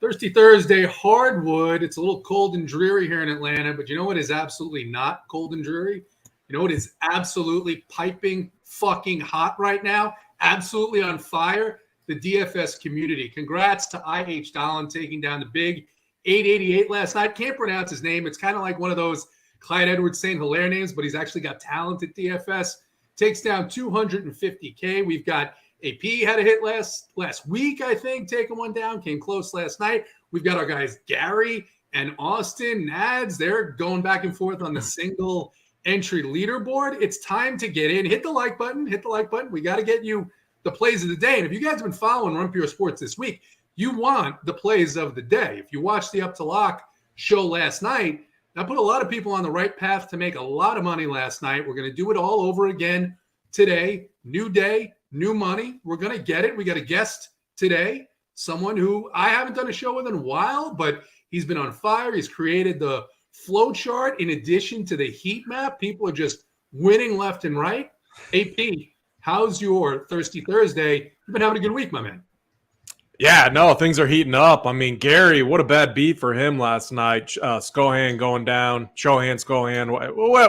Thirsty Thursday, Hardwood. It's a little cold and dreary here in Atlanta, but you know what is absolutely not cold and dreary? You know what is absolutely piping fucking hot right now? Absolutely on fire? The DFS community. Congrats to IH Dolan taking down the big 888 last night. Can't pronounce his name. It's kind of like one of those Clyde Edwards-St. Hilaire names, but he's actually got talent at DFS. Takes down 250K. We've got AP had a hit last week, I think, taking one down. Came close last night. We've got our guys Gary and Austin Nads. They're going back and forth on the single entry leaderboard. It's time to get in. Hit the like button. Hit the like button. We got to get you the plays of the day. And if you guys have been following Run Pure Sports this week, you want the plays of the day. If you watched the Up to Lock show last night, that put a lot of people on the right path to make a lot of money last night. We're going to do it all over again today. New day, new money. We're going to get it. We got a guest today, someone who I haven't done a show with in a while, but he's been on fire. He's created the flow chart in addition to the heat map. People are just winning left and right. AP, how's your Thirsty Thursday? You've been having a good week, my man. Yeah, no, things are heating up. I mean, Gary, what a bad beat for him last night. Skohan going down, Shohan, Skohan,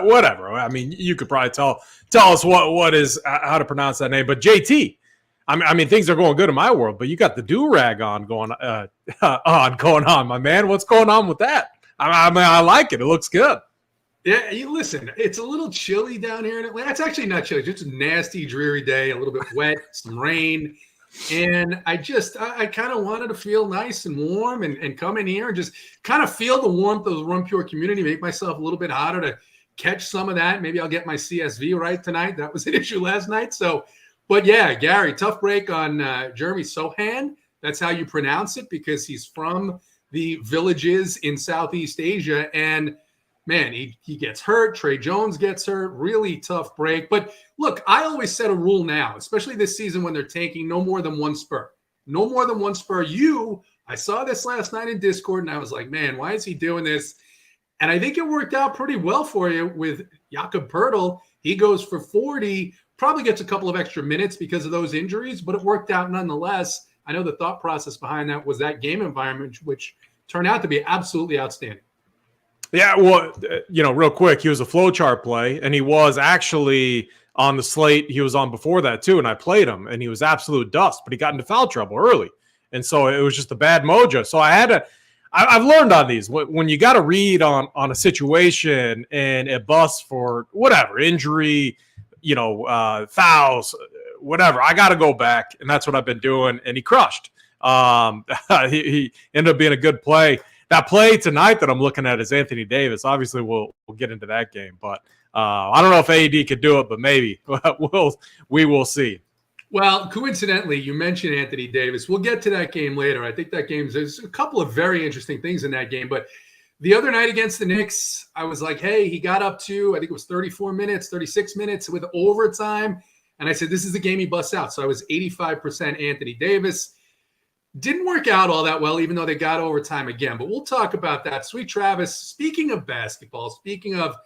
whatever. I mean, you could probably tell us what is how to pronounce that name. But JT, I mean, things are going good in my world. But you got the do-rag going on, my man. What's going on with that? I mean, I like it. It looks good. Yeah, listen, it's a little chilly down here in Atlanta. It's actually not chilly. It's just a nasty, dreary day, a little bit wet, some rain. And I kind of wanted to feel nice and warm and come in here and just kind of feel the warmth of the Run Pure community, make myself a little bit hotter to catch some of that. Maybe I'll get my CSV right tonight. That was an issue last night. So, but yeah, Gary, tough break on Jeremy Sohan. That's how you pronounce it because he's from the villages in Southeast Asia. And man, he gets hurt. Trey Jones gets hurt. Really tough break. But look, I always set a rule now, especially this season when they're tanking, no more than one spur. No more than one spur. I saw this last night in Discord, and I was like, man, why is he doing this? And I think it worked out pretty well for you with Jakob Poeltl. He goes for 40, probably gets a couple of extra minutes because of those injuries, but it worked out nonetheless. I know the thought process behind that was that game environment, which turned out to be absolutely outstanding. Yeah, well, real quick, he was a flowchart play, and he was actually on the slate. He was on before that, too, and I played him, and he was absolute dust, but he got into foul trouble early, and so it was just a bad mojo. So I've learned on these. When you got to read on a situation and it busts for whatever, injury, fouls, whatever, I got to go back, and that's what I've been doing, and he crushed. He ended up being a good play. That play tonight that I'm looking at is Anthony Davis. Obviously, we'll get into that game, but I don't know if AD could do it, but maybe we will see. Well, coincidentally, you mentioned Anthony Davis. We'll get to that game later. I think that there's a couple of very interesting things in that game, but the other night against the Knicks, I was like, hey, he got up to, I think it was 34 minutes, 36 minutes with overtime, and I said, this is the game he busts out. So I was 85% Anthony Davis. Didn't work out all that well, even though they got overtime again. But we'll talk about that. Sweet Travis, speaking of basketball, speaking of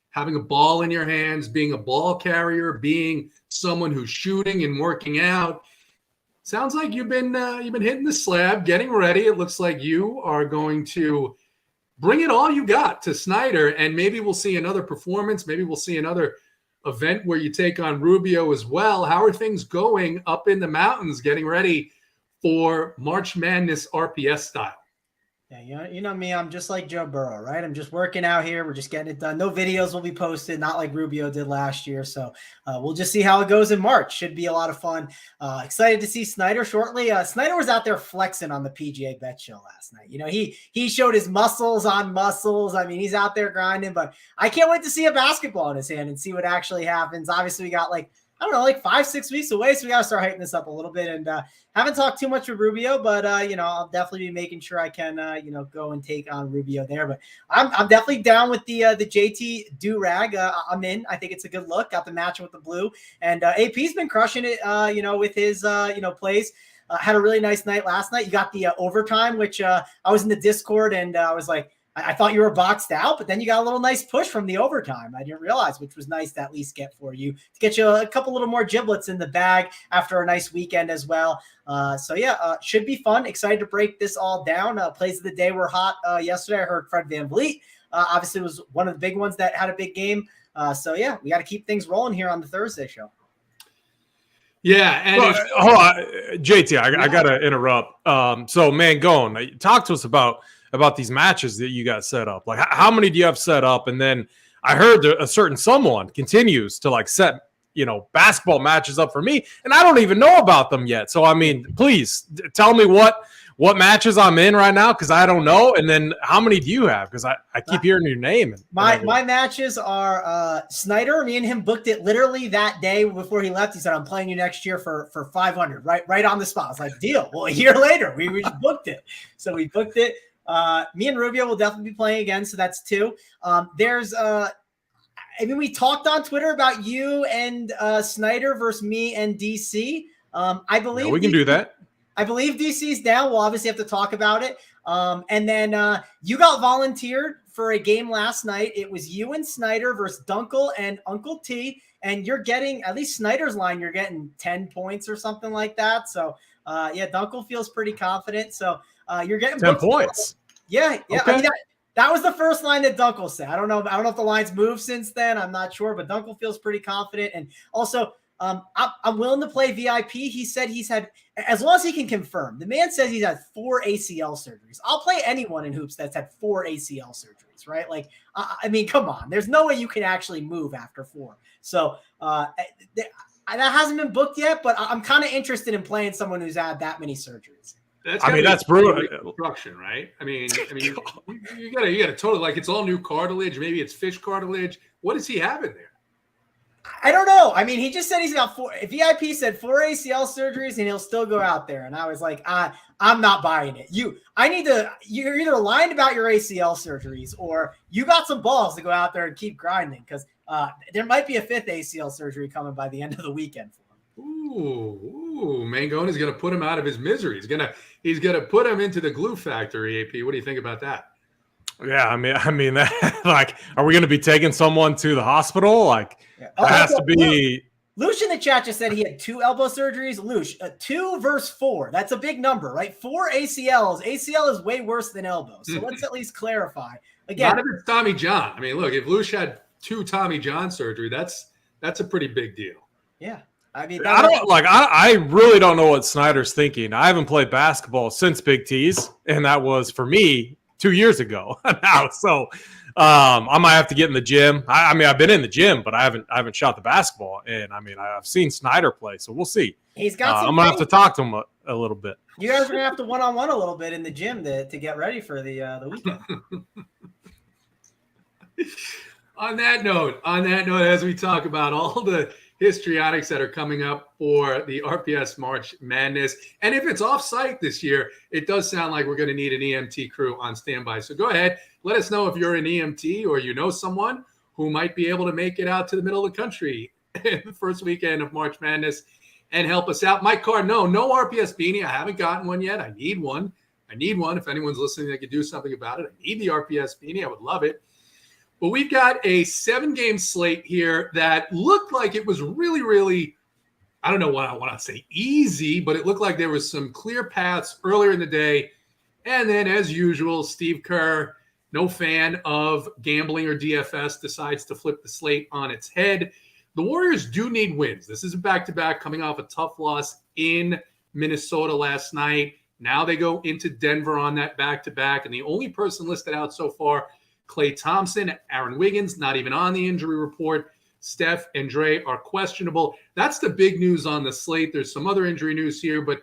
having a ball in your hands, being a ball carrier, being someone who's shooting and working out, sounds like you've been hitting the slab, getting ready. It looks like you are going to bring it all you got to Snyder, and maybe we'll see another performance. Maybe we'll see another event where you take on Rubio as well. How are things going up in the mountains, getting ready for March Madness RPS style? Yeah, you know me, I'm just like Joe Burrow, right? I'm just working out here. We're just getting it done. No videos will be posted, not like Rubio did last year. So we'll just see how it goes in March. Should be a lot of fun. Excited to see Snyder shortly. Snyder was out there flexing on the PGA Bet show last night. He showed his muscles on muscles. I mean, he's out there grinding, but I can't wait to see a basketball in his hand and see what actually happens. Obviously, we got like 5-6 weeks away. So we got to start hyping this up a little bit, and haven't talked too much with Rubio, but I'll definitely be making sure I can, go and take on Rubio there, but I'm definitely down with the JT do-rag. I'm in. I think it's a good look. Got the match with the blue, and AP's been crushing it, with his, plays. Had a really nice night last night. You got the overtime, which I was in the Discord, and I was like, I thought you were boxed out, but then you got a little nice push from the overtime. I didn't realize, which was nice to at least get for you, to get you a couple little more giblets in the bag after a nice weekend as well. Should be fun. Excited to break this all down. Plays of the day were hot yesterday. I heard Fred VanVleet obviously was one of the big ones that had a big game. We got to keep things rolling here on the Thursday show. Yeah, and hold on, JT, I gotta interrupt. So Mangone, talk to us about these matches that you got set up. Like, how many do you have set up? And then I heard a certain someone continues to like set basketball matches up for me, and I don't even know about them yet. So I mean, please tell me what matches I'm in right now, because I don't know. And then how many do you have? Because I keep hearing your name. My matches are Snyder. Me and him booked it literally that day before he left. He said, I'm playing you next year for 500, right on the spot. I was like, deal. Well, a year later, we just booked it. So we booked it. Me and Rubio will definitely be playing again. So that's 2. We talked on Twitter about you and Snyder versus me and DC. I believe we can do that. I believe DC's down. We'll obviously have to talk about it. And then you got volunteered for a game last night. It was you and Snyder versus Dunkel and Uncle T. And you're getting, at least Snyder's line, you're getting 10 points or something like that. So, Dunkel feels pretty confident. So you're getting 10 points. Yeah. Okay. I mean, that was the first line that Dunkel said. I don't know if the line's moved since then. I'm not sure, but Dunkel feels pretty confident. And also, I'm willing to play VIP. He said he's had, as long as he can confirm, the man says he's had 4 ACL surgeries. I'll play anyone in hoops that's had 4 ACL surgeries, right? Like, I mean, come on. There's no way you can actually move after 4. So that hasn't been booked yet, but I'm kind of interested in playing someone who's had that many surgeries. That's brutal. Reconstruction, right? I mean, you gotta totally, like, it's all new cartilage. Maybe it's fish cartilage. What is he having there? I don't know. I mean, he just said he's got 4. VIP said 4 ACL surgeries, and he'll still go out there. And I was like, I'm not buying it. You're either lying about your ACL surgeries, or you got some balls to go out there and keep grinding, because there might be a 5th ACL surgery coming by the end of the weekend for him. Ooh, Mangone is going to put him out of his misery. He's gonna put him into the glue factory. AP, what do you think about that? Yeah, I mean, that, like, are we going to be taking someone to the hospital? Like, it has to be. Lush in the chat just said he had 2 elbow surgeries. Lush, 2 versus 4. That's a big number, right? 4 ACLs. ACL is way worse than elbow. So let's at least clarify. Again, not if it's Tommy John. I mean, look, if Lush had 2 Tommy John surgery, that's a pretty big deal. Yeah. I mean, I really don't know what Snyder's thinking. I haven't played basketball since Big T's, and that was for me 2 years ago now. So I might have to get in the gym. I mean, I've been in the gym, but I haven't shot the basketball. And I mean, I've seen Snyder play, so we'll see. He's got some I'm gonna have to talk to him a little bit. You guys are gonna have to one-on-one a little bit in the gym to get ready for the weekend. On that note, as we talk about all the histrionics that are coming up for the RPS March Madness, and if it's off-site this year, it does sound like we're going to need an EMT crew on standby. So go ahead, let us know if you're an EMT or you know someone who might be able to make it out to the middle of the country in the first weekend of March Madness and help us out. Mike Carr, no RPS beanie. I haven't gotten one yet. I need one. If anyone's listening that could do something about it, I need the RPS beanie. I would love it. But we've got a 7-game slate here that looked like it was really, really, I don't know what I want to say easy, but it looked like there was some clear paths earlier in the day. And then, as usual, Steve Kerr, no fan of gambling or DFS, decides to flip the slate on its head. The Warriors do need wins. This is a back-to-back coming off a tough loss in Minnesota last night. Now they go into Denver on that back-to-back. And the only person listed out so far, Klay Thompson, Aaron Wiggins, not even on the injury report. Steph and Dre are questionable. That's the big news on the slate. There's some other injury news here, but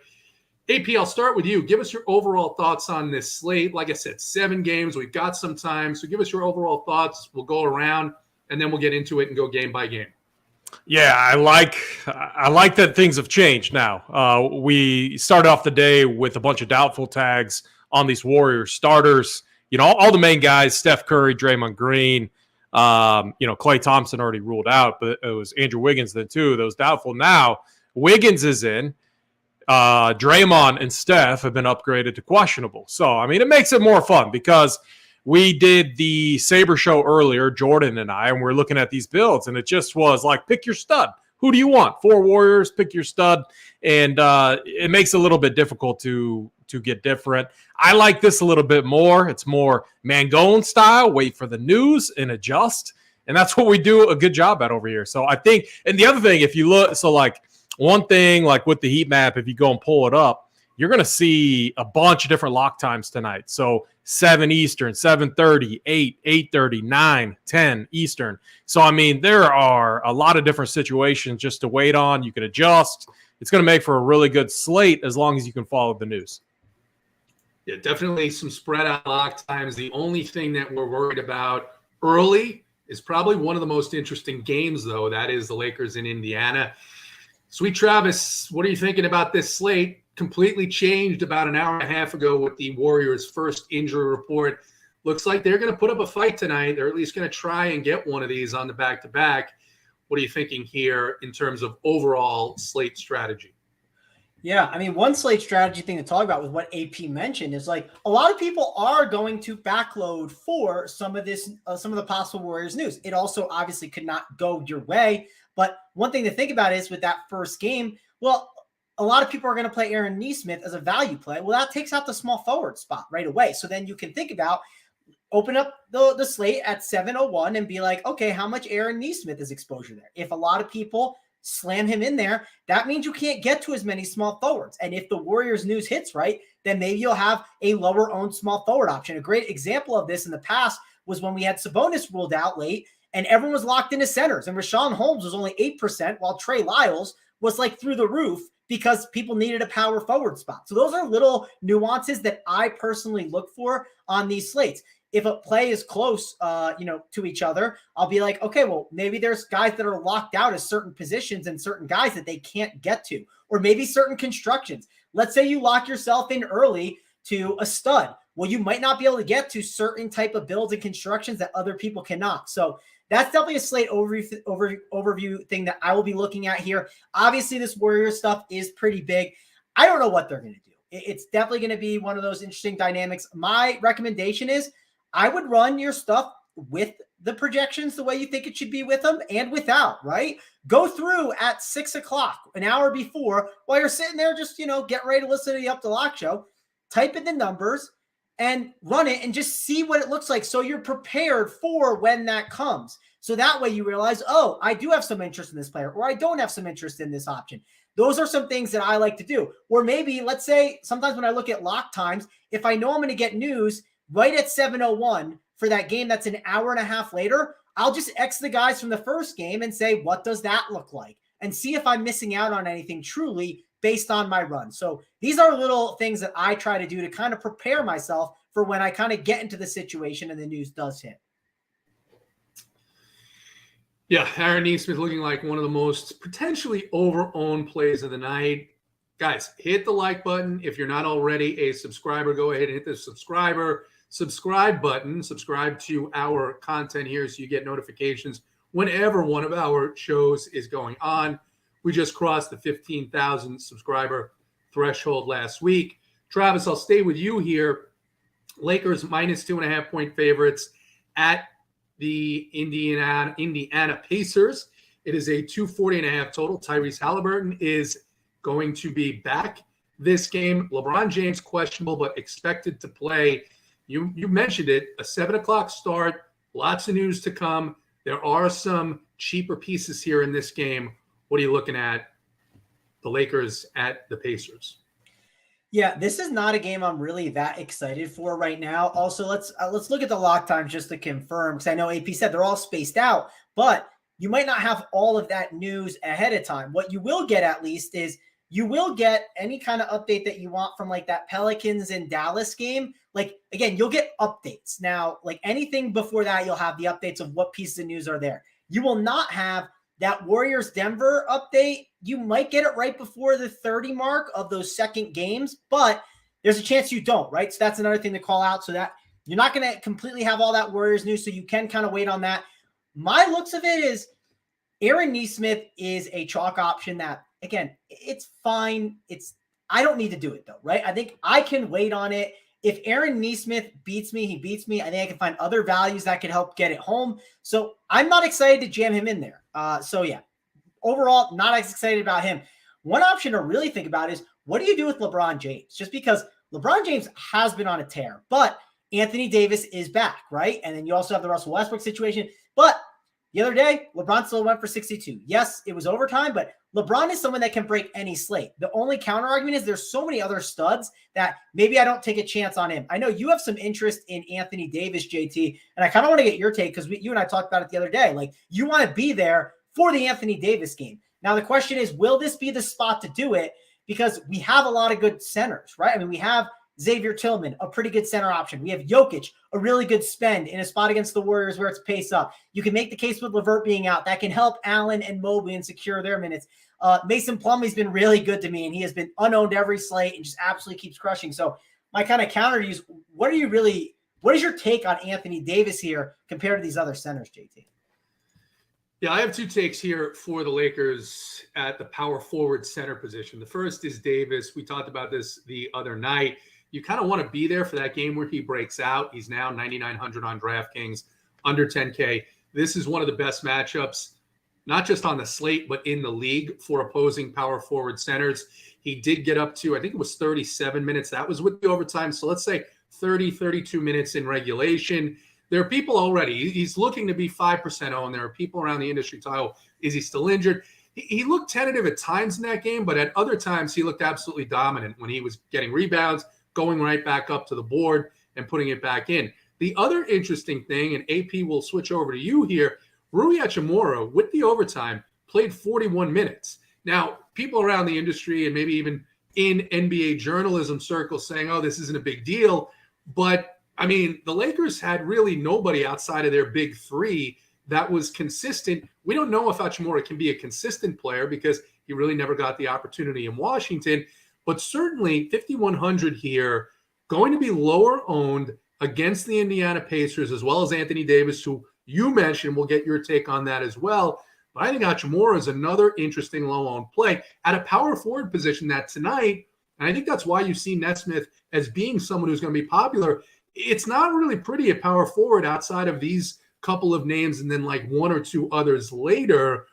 AP, I'll start with you. Give us your overall thoughts on this slate. Like I said, 7 games. We've got some time. So give us your overall thoughts. We'll go around, and then we'll get into it and go game by game. Yeah, I like that things have changed now. We started off the day with a bunch of doubtful tags on these Warriors starters. You know, all the main guys, Steph Curry, Draymond Green, Klay Thompson already ruled out, but it was Andrew Wiggins then too. That was doubtful. Now Wiggins is in. Draymond and Steph have been upgraded to questionable. So, I mean, it makes it more fun because we did the Sabre show earlier, Jordan and I, and we're looking at these builds, and it just was like, pick your stud. Who do you want? 4 warriors, pick your stud. And it makes it a little bit difficult to get different. I like this a little bit more. It's more Mangone style, wait for the news and adjust. And that's what we do a good job at over here. So I think, and the other thing, if you look, so like one thing, like with the heat map, if you go and pull it up, you're going to see a bunch of different lock times tonight. So 7 Eastern, 7:30, 8, 8:30, 9, 10 Eastern. So, I mean, there are a lot of different situations just to wait on. You can adjust. It's going to make for a really good slate as long as you can follow the news. Yeah, definitely some spread out lock times. The only thing that we're worried about early is probably one of the most interesting games, though. That is the Lakers in Indiana. Sweet Travis, what are you thinking about this slate? Completely changed about an hour and a half ago with the Warriors' first injury report. Looks like they're going to put up a fight tonight. They're at least going to try and get one of these on the back-to-back. What are you thinking here in terms of overall slate strategy? Yeah, I mean, one slate strategy thing to talk about with what AP mentioned is like a lot of people are going to backload for some of this, some of the possible Warriors news. It also obviously could not go your way. But one thing to think about is with that first game, well, a lot of people are going to play Aaron Nesmith as a value play. Well, that takes out the small forward spot right away. So then you can think about open up the slate at 7:01 and be like, okay, how much Aaron Nesmith is exposure there? If a lot of people slam him in there, that means you can't get to as many small forwards. And if the Warriors news hits right, then maybe you'll have a lower owned small forward option. A great example of this in the past was when we had Sabonis ruled out late and everyone was locked into centers. And Rashawn Holmes was only 8%, while Trey Lyles was like through the roof because people needed a power forward spot. So those are little nuances that I personally look for on these slates. If a play is close, to each other, I'll be like, okay, well, maybe there's guys that are locked out as certain positions and certain guys that they can't get to, or maybe certain constructions. Let's say you lock yourself in early to a stud. Well, you might not be able to get to certain type of builds and constructions that other people cannot. So that's definitely a slate overview thing that I will be looking at here. Obviously, this Warriors stuff is pretty big. I don't know what they're going to do. It's definitely going to be one of those interesting dynamics. My recommendation is I would run your stuff with the projections the way you think it should be with them and without, right? Go through at 6 o'clock, an hour before, while you're sitting there just, getting ready to listen to the Up to Lock show, type in the numbers and run it and just see what it looks like so you're prepared for when that comes. So that way you realize, oh, I do have some interest in this player or I don't have some interest in this option. Those are some things that I like to do. Or maybe, let's say, sometimes when I look at lock times, if I know I'm going to get news right at 7:01 for that game that's an hour and a half later, I'll just X the guys from the first game and say, what does that look like? And see if I'm missing out on anything truly based on my run. So these are little things that I try to do to kind of prepare myself for when I kind of get into the situation and the news does hit. Yeah, Aaron Nesmith looking like one of the most potentially over-owned plays of the night. Guys, hit the like button. If you're not already a subscriber, go ahead and hit the subscribe button. Subscribe to our content here so you get notifications whenever one of our shows is going on. We just crossed the 15,000 subscriber threshold last week. Travis, I'll stay with you here. Lakers minus 2.5 point favorites at the Indiana Pacers. It is a 240.5 total. Tyrese Halliburton is going to be back this game. LeBron James questionable, but expected to play. You mentioned it, a 7 o'clock start, lots of news to come. There are some cheaper pieces here in this game. What are you looking at? The Lakers at the Pacers. Yeah, this is not a game I'm really that excited for right now. Also, let's look at the lock times just to confirm, because I know AP said they're all spaced out, but you might not have all of that news ahead of time. What you will get at least is you will get any kind of update that you want from like that Pelicans and Dallas game. Like, again, you'll get updates. Now, like anything before that, you'll have the updates of what pieces of news are there. You will not have that Warriors Denver update. You might get it right before the 30 mark of those second games, but there's a chance you don't, right? So that's another thing to call out, so that you're not going to completely have all that Warriors news, so you can kind of wait on that. My looks of it is Aaron Nesmith is a chalk option that, again, it's fine. I don't need to do it though, right? I think I can wait on it. If Aaron Nesmith beats me, he beats me. I think I can find other values that could help get it home. So I'm not excited to jam him in there. Overall, not as excited about him. One option to really think about is, what do you do with LeBron James? Just because LeBron James has been on a tear, but Anthony Davis is back, right? And then you also have the Russell Westbrook situation. But the other day, LeBron still went for 62. Yes, it was overtime, but LeBron is someone that can break any slate. The only counter argument is there's so many other studs that maybe I don't take a chance on him. I know you have some interest in Anthony Davis, JT, and I kind of want to get your take because you and I talked about it the other day. Like, you want to be there for the Anthony Davis game. Now, the question is, will this be the spot to do it? Because we have a lot of good centers, right? I mean, we have Xavier Tillman, a pretty good center option. We have Jokic, a really good spend in a spot against the Warriors where it's pace up. You can make the case with LeVert being out. That can help Allen and Mobley and secure their minutes. Mason Plumlee's been really good to me, and he has been unowned every slate and just absolutely keeps crushing. So my kind of counter to you is, what is your take on Anthony Davis here compared to these other centers, JT? Yeah, I have two takes here for the Lakers at the power forward center position. The first is Davis. We talked about this the other night. You kind of want to be there for that game where he breaks out. He's now 9,900 on DraftKings, under 10K. This is one of the best matchups, not just on the slate, but in the league for opposing power forward centers. He did get up to, I think it was 37 minutes. That was with the overtime. So let's say 30, 32 minutes in regulation. There are people already. He's looking to be 5% owned. There are people around the industry talking, is he still injured? He looked tentative at times in that game, but at other times he looked absolutely dominant when he was getting rebounds, going right back up to the board and putting it back in. The other interesting thing, and AP will switch over to you here, Rui Hachimura, with the overtime, played 41 minutes. Now, people around the industry and maybe even in NBA journalism circles saying, oh, this isn't a big deal. But I mean, the Lakers had really nobody outside of their big three that was consistent. We don't know if Hachimura can be a consistent player because he really never got the opportunity in Washington. But certainly 5,100 here, going to be lower owned against the Indiana Pacers, as well as Anthony Davis, who you mentioned. We'll get your take on that as well. But I think Hachimura is another interesting low-owned play at a power forward position that tonight, and I think that's why you see Nesmith as being someone who's going to be popular. It's not really pretty at power forward outside of these couple of names and then like one or two others later.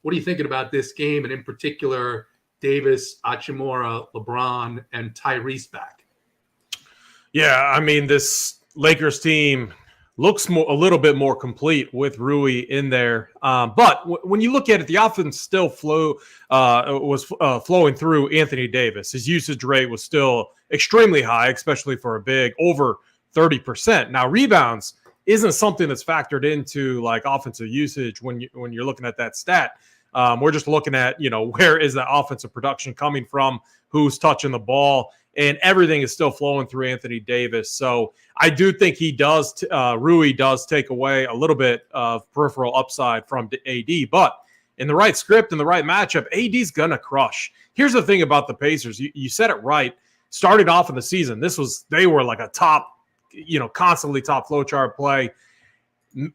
What are you thinking about this game, and in particular Davis, Hachimura, LeBron, and Tyrese back? Yeah, I mean, this Lakers team looks a little bit more complete with Rui in there. But when you look at it, the offense still was flowing through Anthony Davis. His usage rate was still extremely high, especially for a big, over 30%. Now, rebounds isn't something that's factored into like offensive usage when you're looking at that stat. We're just looking at, where is that offensive production coming from, who's touching the ball, and everything is still flowing through Anthony Davis. So I do think Rui does take away a little bit of peripheral upside from AD, but in the right script, in the right matchup, AD's going to crush. Here's the thing about the Pacers. You said it right. Started off in the season, they were like a top, constantly top flowchart play,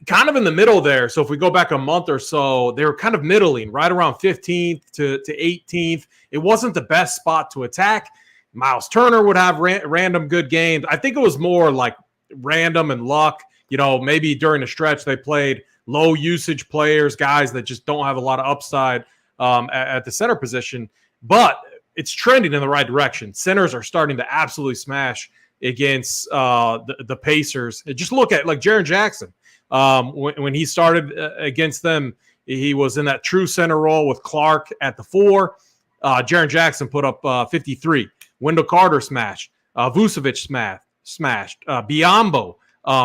kind of in the middle there. So if we go back a month or so, they were kind of middling, right around 15th to 18th. It wasn't the best spot to attack. Miles Turner would have random good games. I think it was more like random and luck. Maybe during a stretch they played low usage players, guys that just don't have a lot of upside at the center position. But it's trending in the right direction. Centers are starting to absolutely smash against the Pacers. And just look at like Jaren Jackson. When he started against them, he was in that true center role with Clark at the 4. Jaren Jackson put up 53. Wendell Carter smashed. Vucevic smashed. Biyombo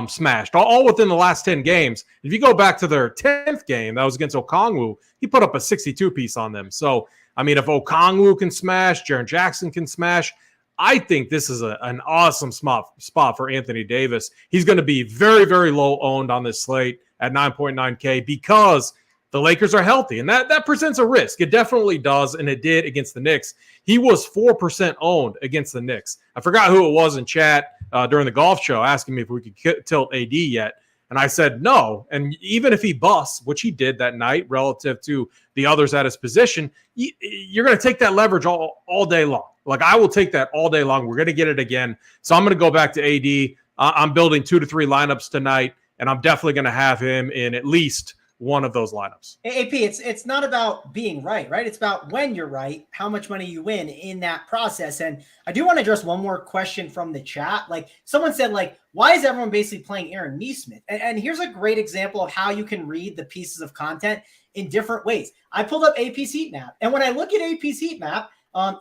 smashed. All within the last 10 games. If you go back to their 10th game, that was against Okongwu, he put up a 62-piece on them. So, I mean, if Okongwu can smash, Jaren Jackson can smash, I think this is an awesome spot for Anthony Davis. He's going to be very, very low owned on this slate at 9.9K because the Lakers are healthy, and that presents a risk. It definitely does, and it did against the Knicks. He was 4% owned against the Knicks. I forgot who it was in chat during the golf show asking me if we could tilt AD yet, and I said no. And even if he busts, which he did that night relative to the others at his position, you're going to take that leverage all day long. Like, I will take that all day long. We're going to get it again. So I'm going to go back to AD. I'm building 2 to 3 lineups tonight, and I'm definitely going to have him in at least one of those lineups. AP, it's not about being right? It's about when you're right, how much money you win in that process. And I do want to address one more question from the chat. Like, someone said, like, why is everyone basically playing Aaron Nesmith? And here's a great example of how you can read the pieces of content in different ways. I pulled up AP's heat map, and when I look at AP's heat map,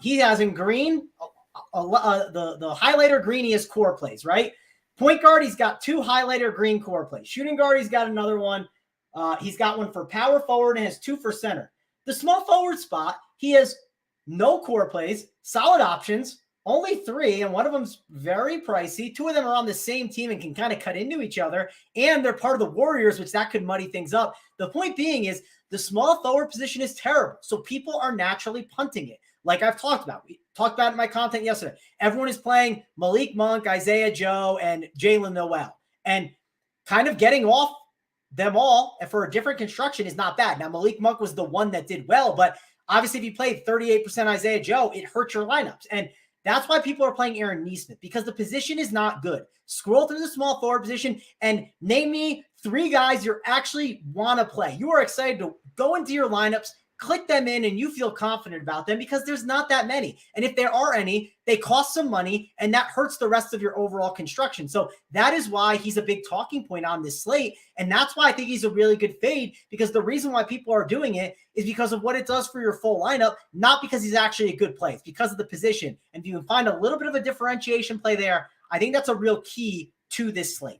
he has in green, the highlighter green, he has core plays, right? Point guard, he's got 2 highlighter green core plays. Shooting guard, he's got another one. He's got one for power forward and has 2 for center. The small forward spot, he has no core plays, solid options, only 3, and one of them's very pricey. 2 of them are on the same team and can kind of cut into each other, and they're part of the Warriors, which that could muddy things up. The point being is the small forward position is terrible, so people are naturally punting it. Like I've talked about. We talked about it in my content yesterday. Everyone is playing Malik Monk, Isaiah Joe, and Jalen Noel, and kind of getting off them all and for a different construction is not bad. Now, Malik Monk was the one that did well, but obviously if you played 38% Isaiah Joe, it hurts your lineups. And that's why people are playing Aaron Nesmith, because the position is not good. Scroll through the small forward position and name me 3 guys you actually want to play. You are excited to go into your lineups, click them in, and you feel confident about them because there's not that many. And if there are any, they cost some money, and that hurts the rest of your overall construction. So that is why he's a big talking point on this slate. And that's why I think he's a really good fade, because the reason why people are doing it is because of what it does for your full lineup, not because he's actually a good play. It's because of the position. And if you can find a little bit of a differentiation play there, I think that's a real key to this slate.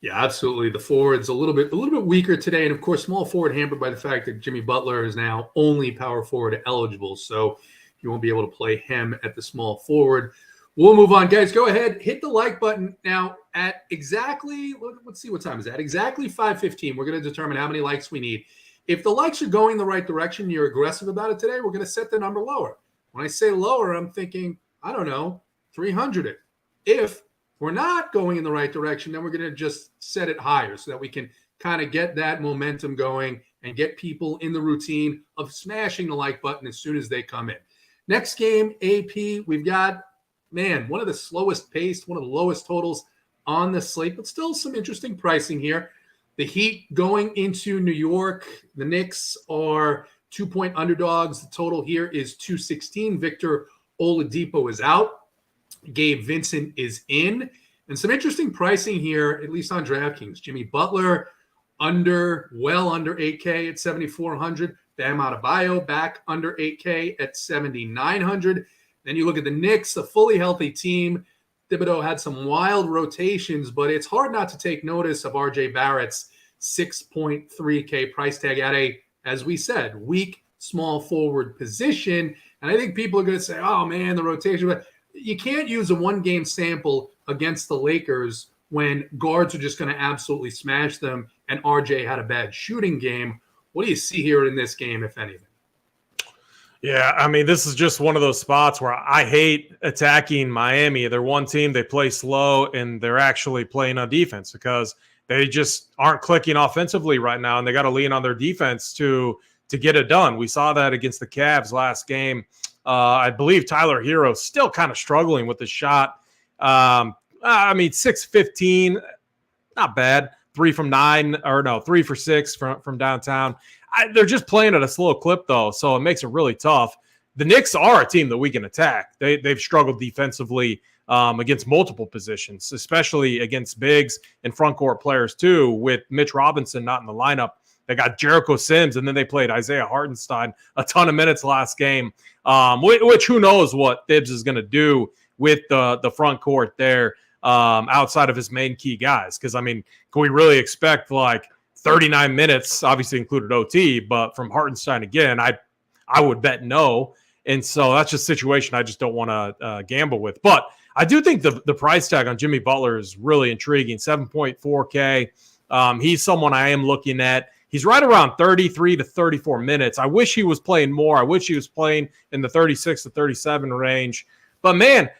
Yeah, absolutely. The forward's a little bit weaker today, and of course, small forward hampered by the fact that Jimmy Butler is now only power forward eligible, so you won't be able to play him at the small forward. We'll move on, guys. Go ahead, hit the like button now at exactly. Let's see what time is that. Exactly 5:15. We're going to determine how many likes we need. If the likes are going the right direction, you're aggressive about it today, we're going to set the number lower. When I say lower, I'm thinking, I don't know, 300. If we're not going in the right direction, then we're going to just set it higher so that we can kind of get that momentum going and get people in the routine of smashing the like button as soon as they come in. Next game, AP, we've got, one of the slowest paced, one of the lowest totals on the slate, but still some interesting pricing here. The Heat going into New York. The Knicks are 2-point underdogs. The total here is 216. Victor Oladipo is out. Gabe Vincent is in. And some interesting pricing here, at least on DraftKings. Jimmy Butler well under 8K at 7,400. Bam Adebayo back under 8K at 7,900. Then you look at the Knicks, a fully healthy team. Thibodeau had some wild rotations, but it's hard not to take notice of RJ Barrett's 6.3K price tag at a, as we said, weak small forward position. And I think people are going to say, oh man, the rotation. But you can't use a one-game sample against the Lakers when guards are just going to absolutely smash them and RJ had a bad shooting game. What do you see here in this game, if anything? Yeah, I mean, this is just one of those spots where I hate attacking Miami. They're one team, they play slow, and they're actually playing on defense because they just aren't clicking offensively right now, and they got to lean on their defense to get it done. We saw that against the Cavs last game. I believe Tyler Hero's still kind of struggling with the shot. 6-15, not bad. 3 for 6 from downtown. They're just playing at a slow clip, though, so it makes it really tough. The Knicks are a team that we can attack. They've struggled defensively against multiple positions, especially against bigs and front court players, too, with Mitch Robinson not in the lineup. They got Jericho Sims, and then they played Isaiah Hartenstein a ton of minutes last game, which who knows what Thibs is going to do with the front court there outside of his main key guys. Because, I mean, can we really expect like 39 minutes, obviously included OT, but from Hartenstein again, I would bet no. And so that's just a situation I just don't want to gamble with. But I do think the price tag on Jimmy Butler is really intriguing, 7.4K. He's someone I am looking at. He's right around 33 to 34 minutes. I wish he was playing more. I wish he was playing in the 36 to 37 range. But, man,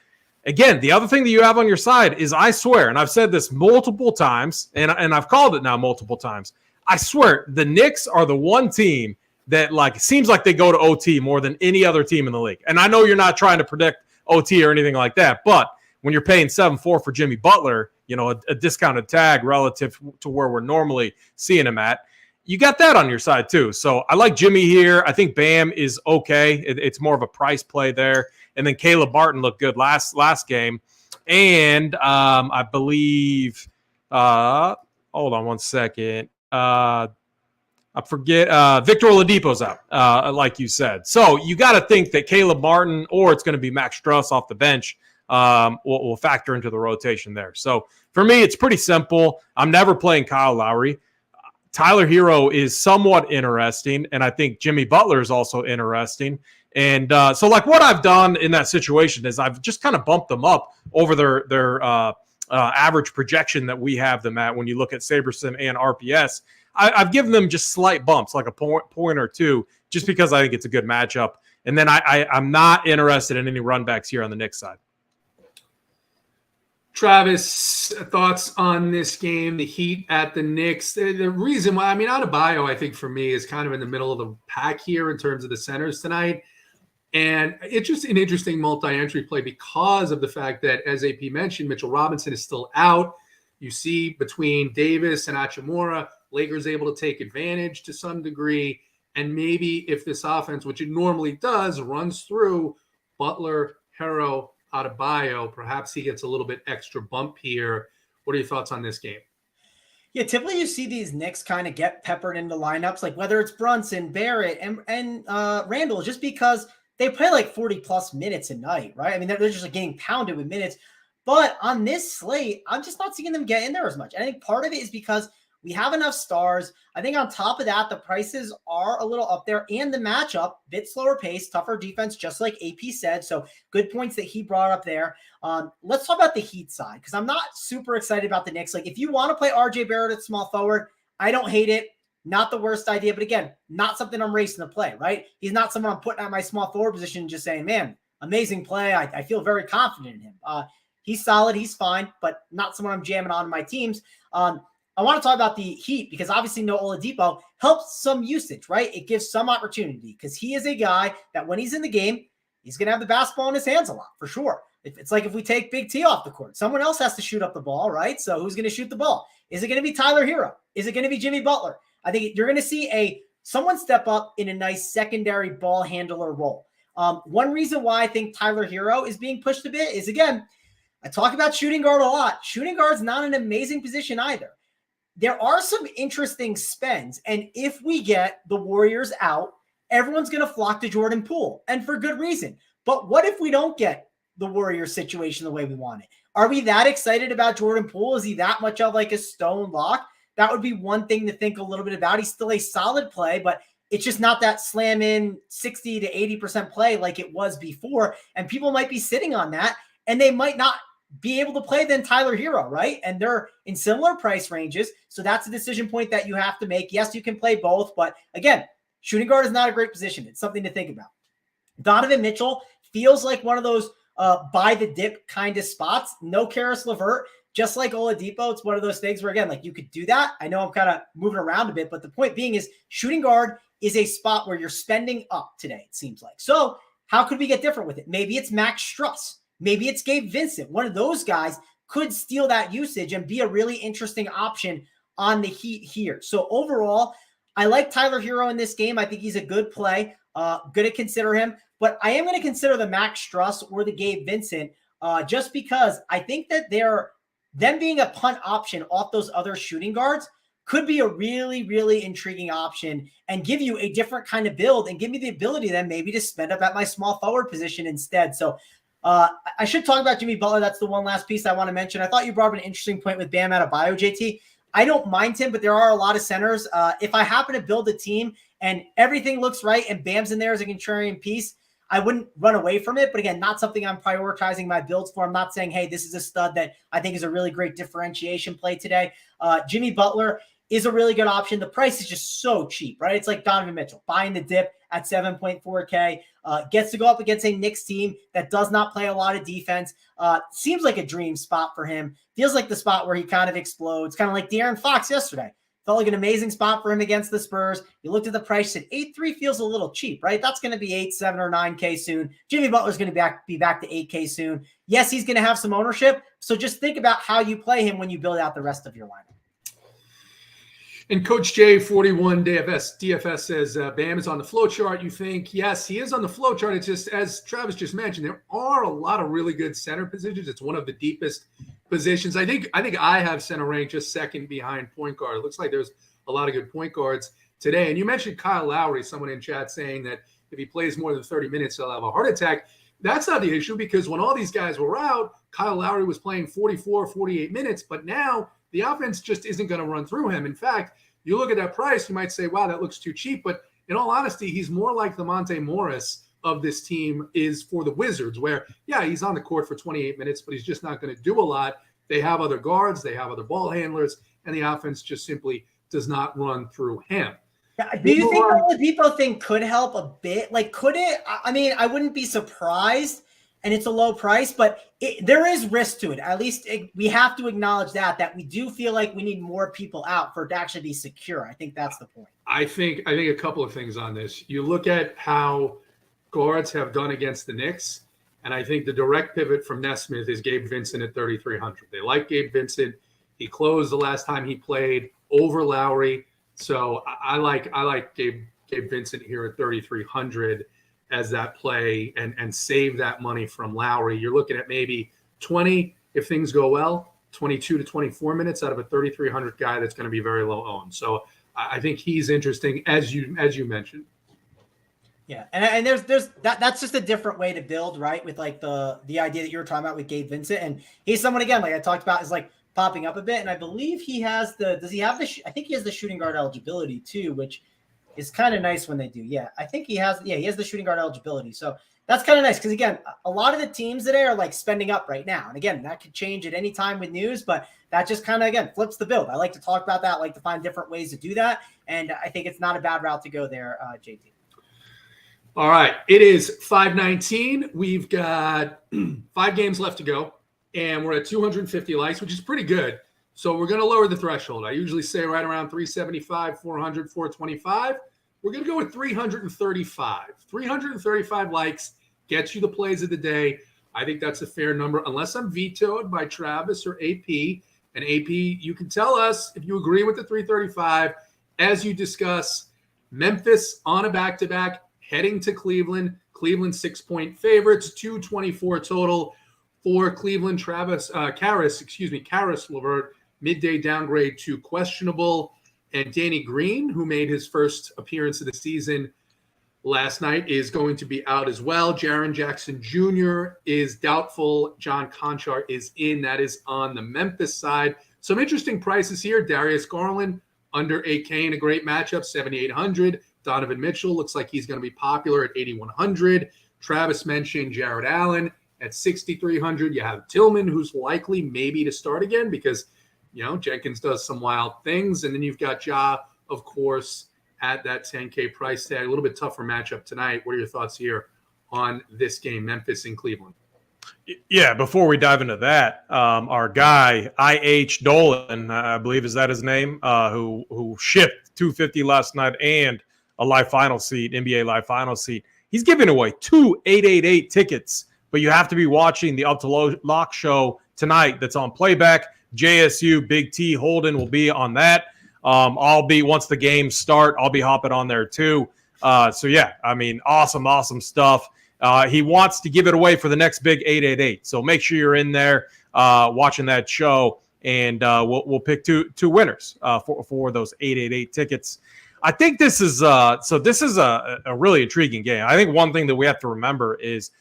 again, the other thing that you have on your side is, I swear, and I've said this multiple times, and I've called it now multiple times, I swear the Knicks are the one team that like seems like they go to OT more than any other team in the league. And I know you're not trying to predict OT or anything like that, but when you're paying 7.4 for Jimmy Butler, a discounted tag relative to where we're normally seeing him at, you got that on your side too. So I like Jimmy here. I think Bam is okay. It's more of a price play there. And then Caleb Martin looked good last game. And I believe, hold on one second. I forget. Victor Oladipo's out, like you said. So you got to think that Caleb Martin or it's going to be Max Struss off the bench will factor into the rotation there. So for me, it's pretty simple. I'm never playing Kyle Lowry. Tyler Hero is somewhat interesting, and I think Jimmy Butler is also interesting. And so like what I've done in that situation is I've just kind of bumped them up over their average projection that we have them at when you look at SaberSim and RPS. I've given them just slight bumps, like a point or two, just because I think it's a good matchup. And then I'm not interested in any runbacks here on the Knicks side. Travis, thoughts on this game, the Heat at the Knicks? The reason why, Adebayo, I think for me is kind of in the middle of the pack here in terms of the centers tonight. And it's just an interesting multi-entry play because of the fact that, as AP mentioned, Mitchell Robinson is still out. You see between Davis and Hachimura, Lakers able to take advantage to some degree. And maybe if this offense, which it normally does, runs through Butler, Hero, Adebayo, perhaps he gets a little bit extra bump here. What are your thoughts on this game? Yeah, typically you see these Knicks kind of get peppered into lineups, like whether it's Brunson, Barrett, and Randall, just because they play like 40-plus minutes a night, right? I mean, they're just like getting pounded with minutes. But on this slate, I'm just not seeing them get in there as much. And I think part of it is because we have enough stars. I think on top of that, the prices are a little up there and the matchup, bit slower pace, tougher defense, just like AP said. So good points that he brought up there. Let's talk about the Heat side, because I'm not super excited about the Knicks. Like if you want to play RJ Barrett at small forward, I don't hate it. Not the worst idea, but again, not something I'm racing to play, right? He's not someone I'm putting at my small forward position and just saying, man, amazing play. I feel very confident in him. He's solid. He's fine, but not someone I'm jamming on my teams. I want to talk about the Heat because obviously no Oladipo helps some usage, right? It gives some opportunity because he is a guy that when he's in the game, he's going to have the basketball in his hands a lot for sure. It's like if we take Big T off the court, someone else has to shoot up the ball, right? So who's going to shoot the ball? Is it going to be Tyler Hero? Is it going to be Jimmy Butler? I think you're going to see someone step up in a nice secondary ball handler role. One reason why I think Tyler Hero is being pushed a bit is, again, I talk about shooting guard a lot. Shooting guard's not an amazing position either. There are some interesting spends, and if we get the Warriors out, everyone's going to flock to Jordan Poole, and for good reason. But what if we don't get the Warriors situation the way we want it? Are we that excited about Jordan Poole? Is he that much of like a stone lock? That would be one thing to think a little bit about. He's still a solid play, but it's just not that slam in 60 to 80% play like it was before, and people might be sitting on that, and they might not be able to play than Tyler Hero, right? And they're in similar price ranges. So that's a decision point that you have to make. Yes, you can play both, but again, shooting guard is not a great position. It's something to think about. Donovan Mitchell feels like one of those buy the dip kind of spots. No Karis LeVert, just like Oladipo. It's one of those things where, again, like you could do that. I know I'm kind of moving around a bit, but the point being is shooting guard is a spot where you're spending up today, it seems like. So how could we get different with it? Maybe it's Max Struss. Maybe it's Gabe Vincent. One of those guys could steal that usage and be a really interesting option on the Heat here. So overall, I like Tyler Hero in this game. I think he's a good play. Going to consider him. But I am going to consider the Max Struss or the Gabe Vincent just because I think that them being a punt option off those other shooting guards could be a really, really intriguing option and give you a different kind of build and give me the ability then maybe to spend up at my small forward position instead. So I should talk about Jimmy Butler. That's the one last piece I want to mention. I thought you brought up an interesting point with Bam Adebayo, JT. I don't mind him, but there are a lot of centers. If I happen to build a team and everything looks right and Bam's in there as a contrarian piece, I wouldn't run away from it. But again, not something I'm prioritizing my builds for. I'm not saying, hey, this is a stud that I think is a really great differentiation play today. Jimmy Butler is a really good option. The price is just so cheap, right? It's like Donovan Mitchell buying the dip at 7.4K. Gets to go up against a Knicks team that does not play a lot of defense. Seems like a dream spot for him. Feels like the spot where he kind of explodes, kind of like De'Aaron Fox yesterday. Felt like an amazing spot for him against the Spurs. You looked at the price, said 8.3 feels a little cheap, right? That's going to be 8, 7, or 9K soon. Jimmy Butler's going to be back to 8K soon. Yes, he's going to have some ownership. So just think about how you play him when you build out the rest of your lineup. And Coach J, 41 DFS says Bam is on the flow chart. You think, yes, he is on the flow chart. It's just, as Travis just mentioned, there are a lot of really good center positions. It's one of the deepest positions. I think I have center rank just second behind point guard. It looks like there's a lot of good point guards today. And you mentioned Kyle Lowry, someone in chat saying that if he plays more than 30 minutes, he'll have a heart attack. That's not the issue, because when all these guys were out, Kyle Lowry was playing 44, 48 minutes, but now the offense just isn't going to run through him. In fact, you look at that price, you might say, wow, that looks too cheap. But in all honesty, he's more like the Monte Morris of this team is for the Wizards, where, yeah, he's on the court for 28 minutes, but he's just not going to do a lot. They have other guards, they have other ball handlers, and the offense just simply does not run through him. Do you think the Oladipo thing could help a bit? Like, could it? I mean, I wouldn't be surprised, and it's a low price, but there is risk to it. At least we have to acknowledge that we do feel like we need more people out for it to actually be secure. I think that's the point. I think a couple of things on this. You look at how guards have done against the Knicks, and I think the direct pivot from Nesmith is Gabe Vincent at 3,300. They like Gabe Vincent. He closed the last time he played over Lowry. So I like Gabe Vincent here at 3,300 as that play and save that money from Lowry. You're looking at maybe 20, if things go well, 22 to 24 minutes out of a 3,300 guy that's going to be very low owned. So I think he's interesting, as you mentioned. Yeah, and there's that's just a different way to build, right? With like the idea that you were talking about with Gabe Vincent, and he's someone, again, like I talked about, is like popping up a bit, and I believe he has I think he has the shooting guard eligibility too, which is kind of nice when they do. Yeah, I think he has the shooting guard eligibility. So that's kind of nice, because again, a lot of the teams today are like spending up right now. And again, that could change at any time with news, but that just kind of, again, flips the build. I like to talk about that. I like to find different ways to do that. And I think it's not a bad route to go there, JT. All right. It is 5:19. We've got 5 games left to go, and we're at 250 likes, which is pretty good. So we're going to lower the threshold. I usually say right around 375, 400, 425. We're going to go with 335. 335 likes gets you the plays of the day. I think that's a fair number, unless I'm vetoed by Travis or AP. And AP, you can tell us if you agree with the 335. As you discuss, Memphis on a back-to-back, heading to Cleveland. Cleveland 6-point favorites, 224 total for Cleveland. Karis LeVert, midday downgrade to questionable. And Danny Green, who made his first appearance of the season last night, is going to be out as well. Jaren Jackson Jr. is doubtful. John Conchar is in. That is on the Memphis side. Some interesting prices here. Darius Garland under 8K in a great matchup, 7,800. Donovan Mitchell looks like he's going to be popular at 8,100. Travis mentioned Jared Allen at 6,300. You have Tillman, who's likely maybe to start again because, Jenkins does some wild things. And then you've got Ja, of course, at that 10K price tag. A little bit tougher matchup tonight. What are your thoughts here on this game, Memphis and Cleveland? Yeah, before we dive into that, our guy, IH Dolan, I believe, is that his name, who shipped 250 last night and a live final seat, NBA live final seat. He's giving away 2 888 tickets, but you have to be watching the Up to Lock show tonight that's on playback. JSU, Big T, Holden will be on that. Once the games start, I'll be hopping on there too. So yeah, I mean, awesome stuff. He wants to give it away for the next big 888. So make sure you're in there watching that show, and we'll pick two winners for those 888 tickets. I think this is a really intriguing game. I think one thing that we have to remember is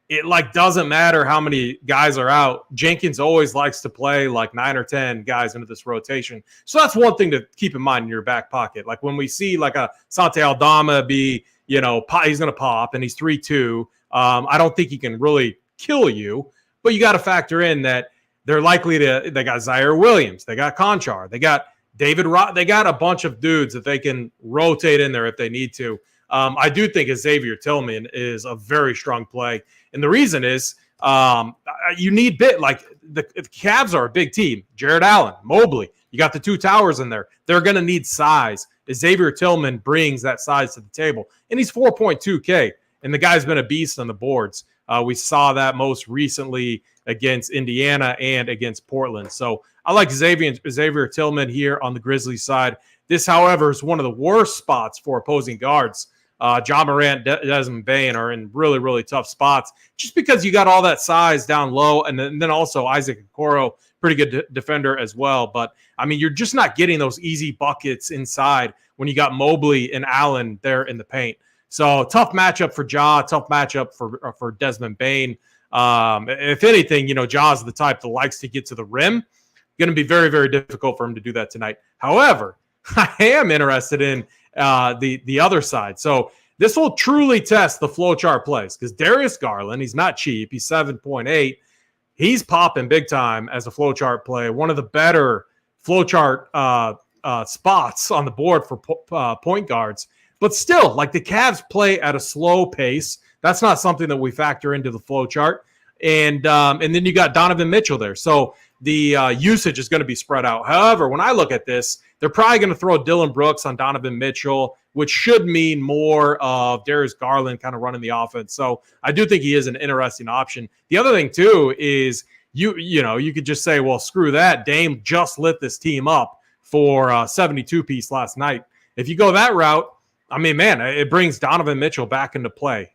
it doesn't matter how many guys are out. Jenkins always likes to play 9 or 10 guys into this rotation. So that's one thing to keep in mind in your back pocket. Like when we see a Sante Aldama be, he's going to pop and he's 3-2. I don't think he can really kill you, but you got to factor in that they're likely they got Zaire Williams. They got Conchar. They got David Rock. They got a bunch of dudes that they can rotate in there if they need to. I do think Xavier Tillman is a very strong play. And the reason is you need the Cavs are a big team. Jared Allen, Mobley, you got the two towers in there. They're going to need size. Xavier Tillman brings that size to the table, and he's 4.2K, and the guy's been a beast on the boards. We saw that most recently against Indiana and against Portland. So I like Xavier Tillman here on the Grizzlies side. This, however, is one of the worst spots for opposing guards. John Morant, Desmond Bane are in really, really tough spots just because you got all that size down low. And then also Isaac Okoro, pretty good defender as well. But, I mean, you're just not getting those easy buckets inside when you got Mobley and Allen there in the paint. So tough matchup for Ja, tough matchup for Desmond Bane. If anything, Ja's the type that likes to get to the rim. Going to be very, very difficult for him to do that tonight. However, I am interested in the other side. So this will truly test the flowchart plays because Darius Garland, he's not cheap. He's 7.8. He's popping big time as a flowchart play. One of the better flowchart spots on the board for point guards. But still, like the Cavs play at a slow pace. That's not something that we factor into the flowchart. And then you got Donovan Mitchell there. So the usage is going to be spread out. However, when I look at this, they're probably going to throw Dylan Brooks on Donovan Mitchell, which should mean more of Darius Garland kind of running the offense. So I do think he is an interesting option. The other thing, too, is you could just say, well, screw that. Dame just lit this team up for 72-piece last night. If you go that route, I mean, man, it brings Donovan Mitchell back into play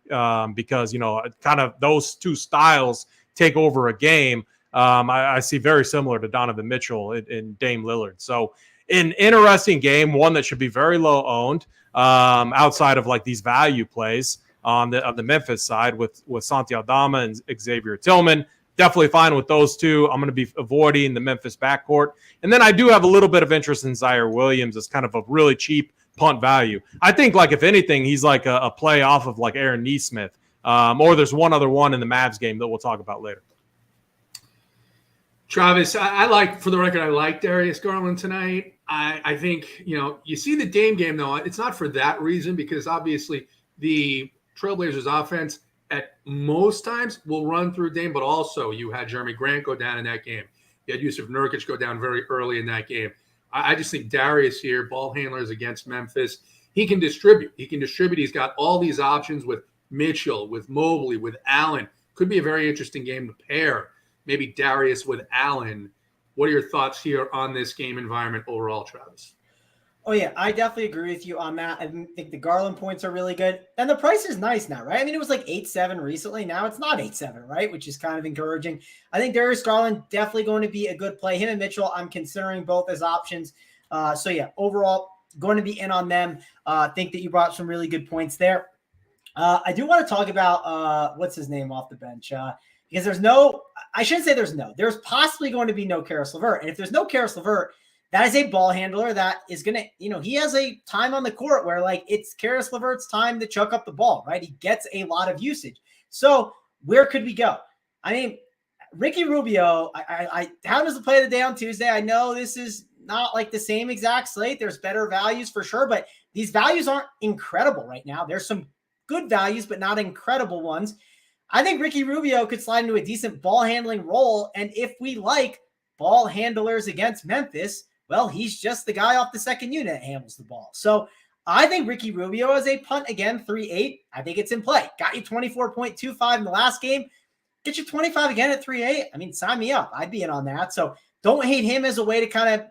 because, kind of those two styles take over a game. I see very similar to Donovan Mitchell in Dame Lillard. So an interesting game, one that should be very low owned outside of like these value plays on the Memphis side with Santi Aldama and Xavier Tillman. Definitely fine with those two. I'm going to be avoiding the Memphis backcourt. And then I do have a little bit of interest in Zaire Williams as kind of a really cheap punt value. I think, like, if anything, he's like a play off of like Aaron Nesmith. Or there's one other one in the Mavs game that we'll talk about later. Travis, I like, for the record, I like Darius Garland tonight. I think, you see the Dame game, though. It's not for that reason because obviously the Trailblazers offense at most times will run through Dame, but also you had Jeremy Grant go down in that game. You had Yusuf Nurkic go down very early in that game. I just think Darius here, ball handlers against Memphis, he can distribute. He's got all these options with Mitchell, with Mobley, with Allen. Could be a very interesting game to pair. Maybe Darius with Allen. What are your thoughts here on this game environment overall, Travis? Oh, yeah, I definitely agree with you on that. I think the Garland points are really good. And the price is nice now, right? I mean, it was like 8-7 recently. Now it's not 8-7, right? Which is kind of encouraging. I think Darius Garland definitely going to be a good play. Him and Mitchell, I'm considering both as options. So, yeah, overall, going to be in on them. Think that you brought some really good points there. I do want to talk about what's his name off the bench because there's possibly going to be no Karis LeVert. And if there's no Karis LeVert, that is a ball handler that is going to, he has a time on the court where like it's Karis LeVert's time to chuck up the ball, right? He gets a lot of usage. So where could we go? I mean, Ricky Rubio, how does the play of the day on Tuesday? I know this is not like the same exact slate. There's better values for sure, but these values aren't incredible right now. There's some good values, but not incredible ones. I think Ricky Rubio could slide into a decent ball handling role. And if we like ball handlers against Memphis, well, he's just the guy off the second unit that handles the ball. So I think Ricky Rubio is a punt again, 3.8. I think it's in play. Got you 24.25 in the last game. Get you 25 again at 3.8. I mean, sign me up. I'd be in on that. So don't hate him as a way to kind of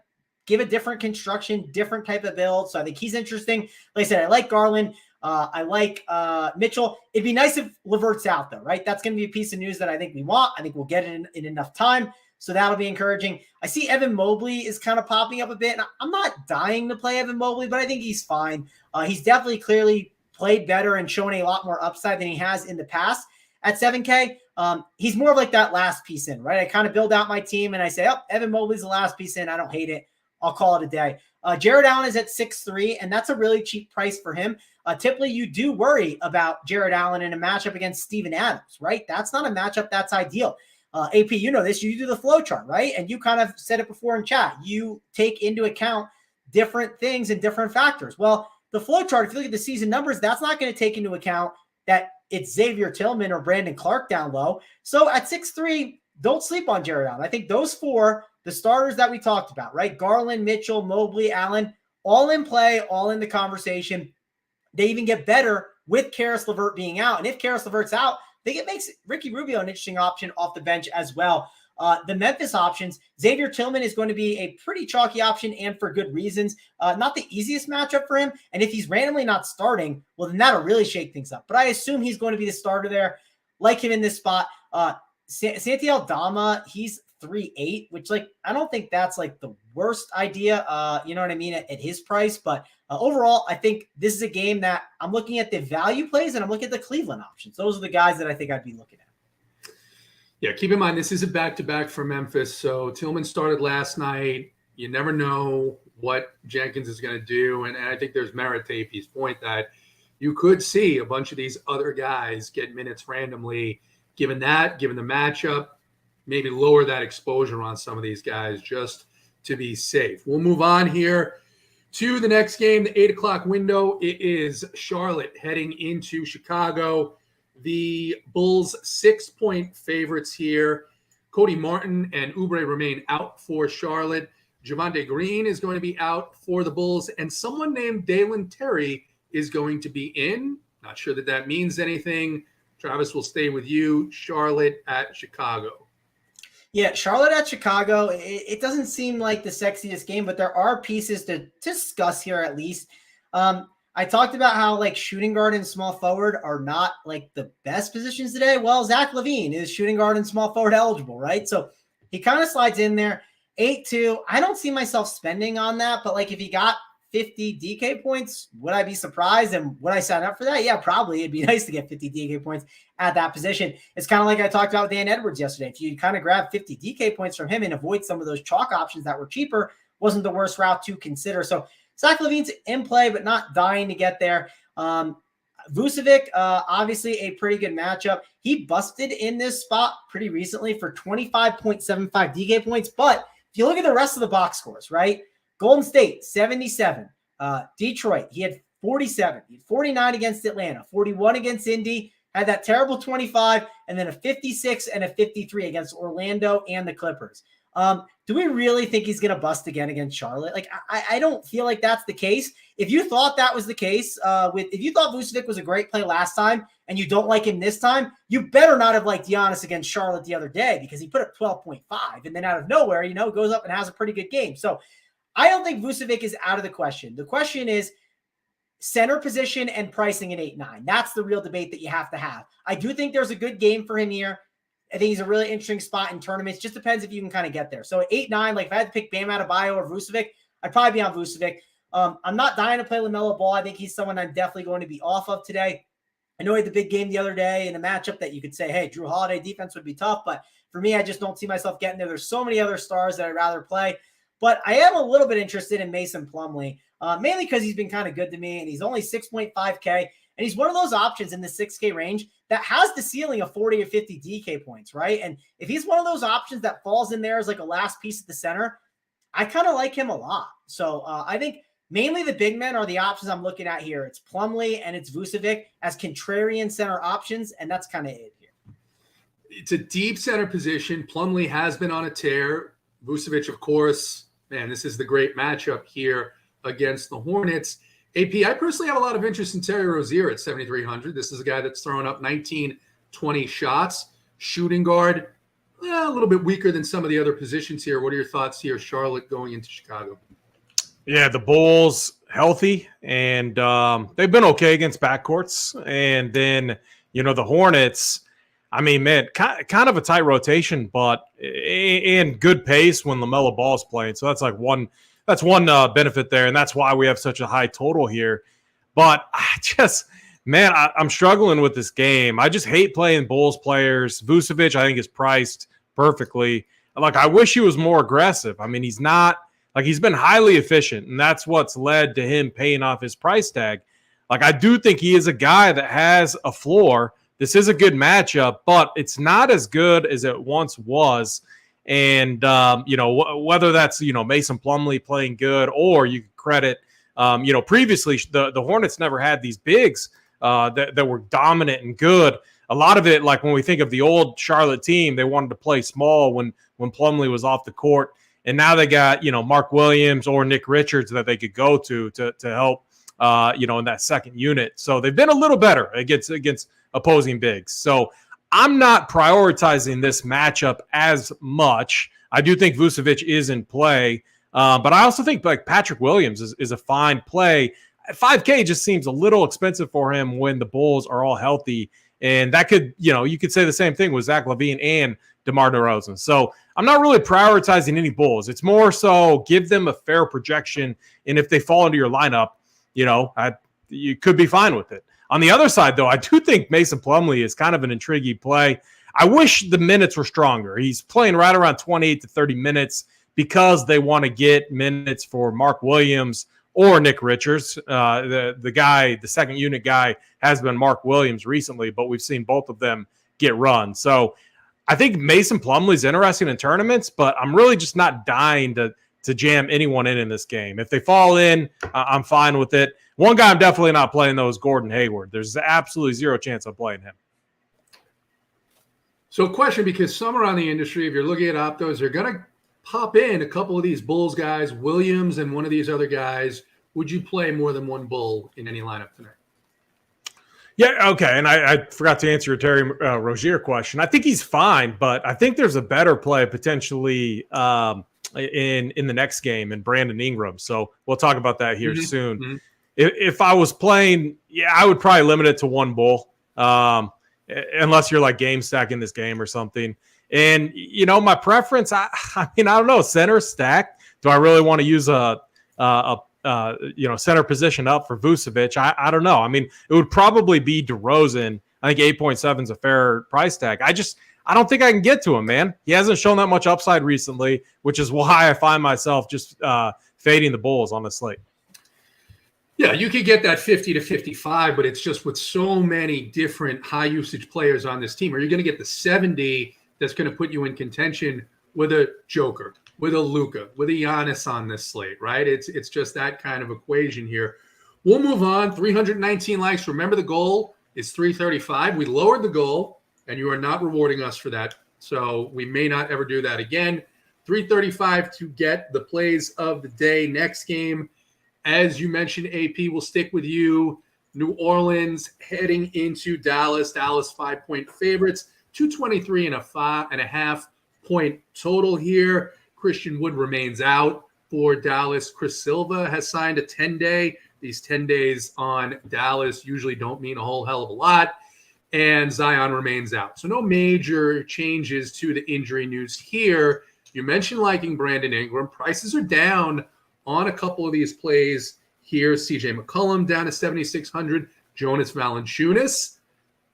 give a different construction, different type of build. So I think he's interesting. Like I said, I like Garland. I like Mitchell. It'd be nice if LeVert's out, though, right? That's going to be a piece of news that I think we want. I think we'll get it in enough time. So that'll be encouraging. I see Evan Mobley is kind of popping up a bit. And I'm not dying to play Evan Mobley, but I think he's fine. He's definitely clearly played better and shown a lot more upside than he has in the past at 7K. He's more of like that last piece in, right? I kind of build out my team and I say, oh, Evan Mobley's the last piece in. I don't hate it. I'll call it a day. Jared Allen is at 6.3, and that's a really cheap price for him. Typically, you do worry about Jared Allen in a matchup against Steven Adams, right? That's not a matchup that's ideal. AP, you know this. You do the flow chart, right? And you kind of said it before in chat. You take into account different things and different factors. Well, the flow chart, if you look at the season numbers, that's not going to take into account that it's Xavier Tillman or Brandon Clark down low. So at 6.3, don't sleep on Jared Allen. I think those four, the starters that we talked about, right? Garland, Mitchell, Mobley, Allen, all in play, all in the conversation. They even get better with Karis LeVert being out. And if Karis LeVert's out, I think it makes Ricky Rubio an interesting option off the bench as well. The Memphis options, Xavier Tillman is going to be a pretty chalky option and for good reasons. Not the easiest matchup for him. And if he's randomly not starting, well, then that'll really shake things up. But I assume he's going to be the starter there. Like him in this spot. Santi Aldama, he's 3.8, which I don't think that's the worst idea. You know what I mean, at his price. But overall, I think this is a game that I'm looking at the value plays and I'm looking at the Cleveland options. Those are the guys that I think I'd be looking at. Yeah, keep in mind, this is a back-to-back for Memphis. So Tillman started last night. You never know what Jenkins is going to do. And I think there's merit to AP's point that you could see a bunch of these other guys get minutes randomly. Given the matchup, maybe lower that exposure on some of these guys just to be safe. We'll move on here to the next game, the 8 o'clock window. It is Charlotte heading into Chicago. The Bulls 6-point favorites here. Cody Martin and Oubre remain out for Charlotte. Javonte Green is going to be out for the Bulls. And someone named Dalen Terry is going to be in. Not sure that means anything. Travis, will stay with you. Charlotte at Chicago. Yeah, Charlotte at Chicago. It doesn't seem like the sexiest game, but there are pieces to discuss here at least. I talked about how shooting guard and small forward are not the best positions today. Well, Zach LaVine is shooting guard and small forward eligible, right? So he kind of slides in there. 8-2. I don't see myself spending on that, but if he got 50 DK points, would I be surprised? And would I sign up for that? Yeah, probably. It'd be nice to get 50 DK points at that position. It's kind of like I talked about with Dan Edwards yesterday. If you kind of grab 50 DK points from him and avoid some of those chalk options that were cheaper, wasn't the worst route to consider. So Zach LaVine's in play, but not dying to get there. Vucevic, obviously a pretty good matchup. He busted in this spot pretty recently for 25.75 DK points. But if you look at the rest of the box scores, right? Golden State, 77. Detroit, he had 47. He had 49 against Atlanta, 41 against Indy, had that terrible 25, and then a 56 and a 53 against Orlando and the Clippers. Do we really think he's going to bust again against Charlotte? I don't feel like that's the case. If you thought that was the case, if you thought Vucevic was a great play last time and you don't like him this time, you better not have liked Giannis against Charlotte the other day because he put up 12.5 and then out of nowhere, goes up and has a pretty good game. So I don't think Vucevic is out of the question. The question is center position and pricing at 8-9. That's the real debate that you have to have. I do think there's a good game for him here. I think he's a really interesting spot in tournaments. Just depends if you can kind of get there. So at 8-9, if I had to pick Bam Adebayo or Vucevic, I'd probably be on Vucevic. I'm not dying to play LaMelo Ball. I think he's someone I'm definitely going to be off of today. I know he had the big game the other day in a matchup that you could say, hey, Drew Holiday defense would be tough. But for me, I just don't see myself getting there. There's so many other stars that I'd rather play. But I am a little bit interested in Mason Plumlee, mainly because he's been kind of good to me, and he's only 6.5K. And he's one of those options in the 6K range that has the ceiling of 40 or 50 DK points, right? And if he's one of those options that falls in there as a last piece at the center, I kind of like him a lot. So I think mainly the big men are the options I'm looking at here. It's Plumlee and it's Vucevic as contrarian center options, and that's kind of it here. It's a deep center position. Plumlee has been on a tear. Vucevic, of course, man, this is the great matchup here against the Hornets. AP, I personally have a lot of interest in Terry Rozier at 7,300. This is a guy that's throwing up 19, 20 shots. Shooting guard, a little bit weaker than some of the other positions here. What are your thoughts here, Charlotte, going into Chicago? Yeah, the Bulls healthy, and they've been okay against backcourts. And then, the Hornets, I mean, man, kind of a tight rotation, but in good pace when LaMelo Ball's playing. So that's one benefit there, and that's why we have such a high total here. But I'm struggling with this game. I just hate playing Bulls players. Vucevic, I think, is priced perfectly. I wish he was more aggressive. I mean, he's not. He's been highly efficient, and that's what's led to him paying off his price tag. I do think he is a guy that has a floor. This is a good matchup, but it's not as good as it once was. And, whether that's, Mason Plumlee playing good, or you could credit, previously the Hornets never had these bigs that were dominant and good. A lot of it, like when we think of the old Charlotte team, they wanted to play small when Plumlee was off the court. And now they got, Mark Williams or Nick Richards that they could go to help, in that second unit. So they've been a little better against opposing bigs. So I'm not prioritizing this matchup as much. I do think Vucevic is in play, but I also think like Patrick Williams is a fine play. 5K just seems a little expensive for him when the Bulls are all healthy. And that could, you could say the same thing with Zach LaVine and DeMar DeRozan. So I'm not really prioritizing any Bulls. It's more so give them a fair projection. And if they fall into your lineup, you could be fine with it. On the other side, though, I do think Mason Plumlee is kind of an intriguing play. I wish the minutes were stronger. He's playing right around 28 to 30 minutes because they want to get minutes for Mark Williams or Nick Richards. The second unit guy has been Mark Williams recently, but we've seen both of them get run. So I think Mason Plumlee is interesting in tournaments, but I'm really just not dying to jam anyone in this game. If they fall in, I'm fine with it. One guy I'm definitely not playing, though, is Gordon Hayward. There's absolutely zero chance of playing him. So question, because some around the industry, if you're looking at optos, they're going to pop in a couple of these Bulls guys, Williams and one of these other guys. Would you play more than one Bull in any lineup tonight? Yeah, okay. And I forgot to answer your Terry Rozier question. I think he's fine, but I think there's a better play potentially in the next game in Brandon Ingram. So we'll talk about that here soon. Mm-hmm. If I was playing, I would probably limit it to one Bull, unless you're like game stacking this game or something. And, my preference, I don't know, center stack. Do I really want to use a center position up for Vucevic? I don't know. I mean, it would probably be DeRozan. I think 8.7 is a fair price tag. I don't think I can get to him, man. He hasn't shown that much upside recently, which is why I find myself just fading the Bulls on the slate. Yeah, you could get that 50 to 55, but it's just with so many different high usage players on this team. Are you going to get the 70 that's going to put you in contention with a Joker, with a Luka, with a Giannis on this slate, right? It's just that kind of equation here. We'll move on. 319 likes. Remember, the goal is 335. We lowered the goal, and you are not rewarding us for that. So we may not ever do that again. 335 to get the plays of the day. Next game, as you mentioned, AP, will stick with you. New Orleans heading into Dallas. Dallas 5-point favorites. 223.5 point total here. Christian Wood remains out for Dallas. Chris Silva has signed a 10-day. These 10 days on Dallas usually don't mean a whole hell of a lot. And Zion remains out. So no major changes to the injury news here. You mentioned liking Brandon Ingram. Prices are down on a couple of these plays here. CJ McCollum down to 7,600. Jonas Valanciunas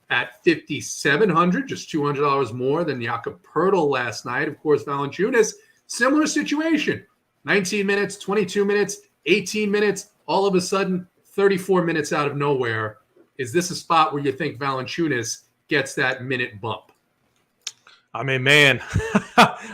at 5,700, just $200 more than Jakob Poeltl last night. Of course, Valanciunas, similar situation. 19 minutes, 22 minutes, 18 minutes, all of a sudden 34 minutes out of nowhere. Is this a spot where you think Valanciunas gets that minute bump? I mean, man,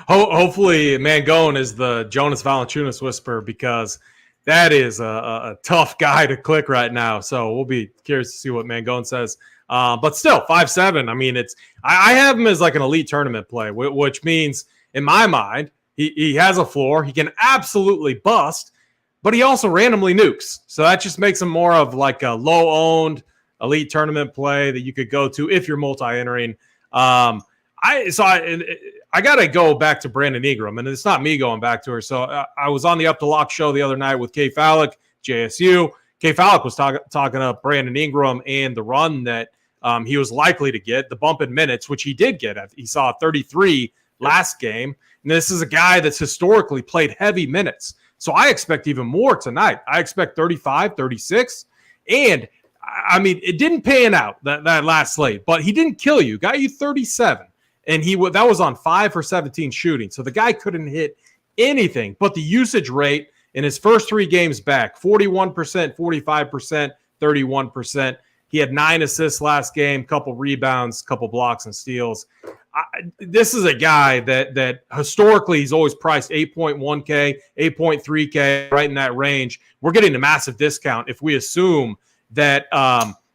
hopefully Mangone is the Jonas Valanciunas whisperer, because that is a tough guy to click right now. So we'll be curious to see what Mangone says. But still, 5.7. I mean, I have him as like an elite tournament play, which means in my mind, he has a floor. He can absolutely bust, but he also randomly nukes. So that just makes him more of like a low-owned elite tournament play that you could go to if you're multi-entering. I got to go back to Brandon Ingram, and it's not me going back to her. So I was on the Up to Lock show the other night with Kay Fallick, JSU. Kay Fallick was talking up Brandon Ingram and the run that he was likely to get, the bump in minutes, which he did get. He saw 33 last game. And this is a guy that's historically played heavy minutes. So I expect even more tonight. I expect 35, 36. And, I mean, it didn't pan out, that last slate, but he didn't kill you. Got you 37. And that was on 5 for 17 shooting. So the guy couldn't hit anything. But the usage rate in his first 3 games back, 41%, 45%, 31%. He had 9 assists last game, couple rebounds, couple blocks and steals. This is a guy that historically he's always priced 8.1K, 8.3K, right in that range. We're getting a massive discount if we assume that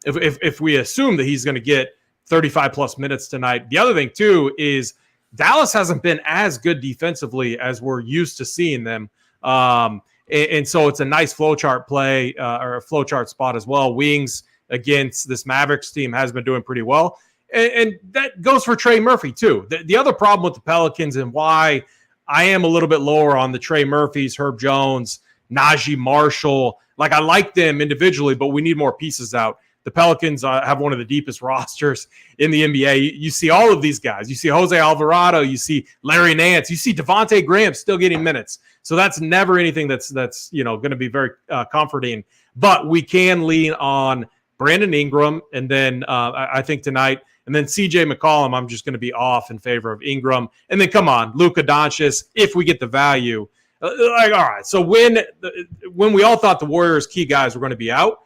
if we assume that he's going to get 35 plus minutes tonight. The other thing too is Dallas hasn't been as good defensively as we're used to seeing them. And so it's a nice flowchart play or a flowchart spot as well. Wings against this Mavericks team has been doing pretty well. And that goes for Trey Murphy too. The other problem with the Pelicans and why I am a little bit lower on the Trey Murphys, Herb Jones, Najee Marshall. Like I like them individually, but we need more pieces out. The Pelicans have one of the deepest rosters in the NBA. You see all of these guys. You see Jose Alvarado. You see Larry Nance. You see Devontae Graham still getting minutes. So that's never anything that's going to be very comforting. But we can lean on Brandon Ingram, and then I think tonight, and then CJ McCollum. I'm just going to be off in favor of Ingram, and then come on, Luka Doncic if we get the value. All right. So when we all thought the Warriors' key guys were going to be out,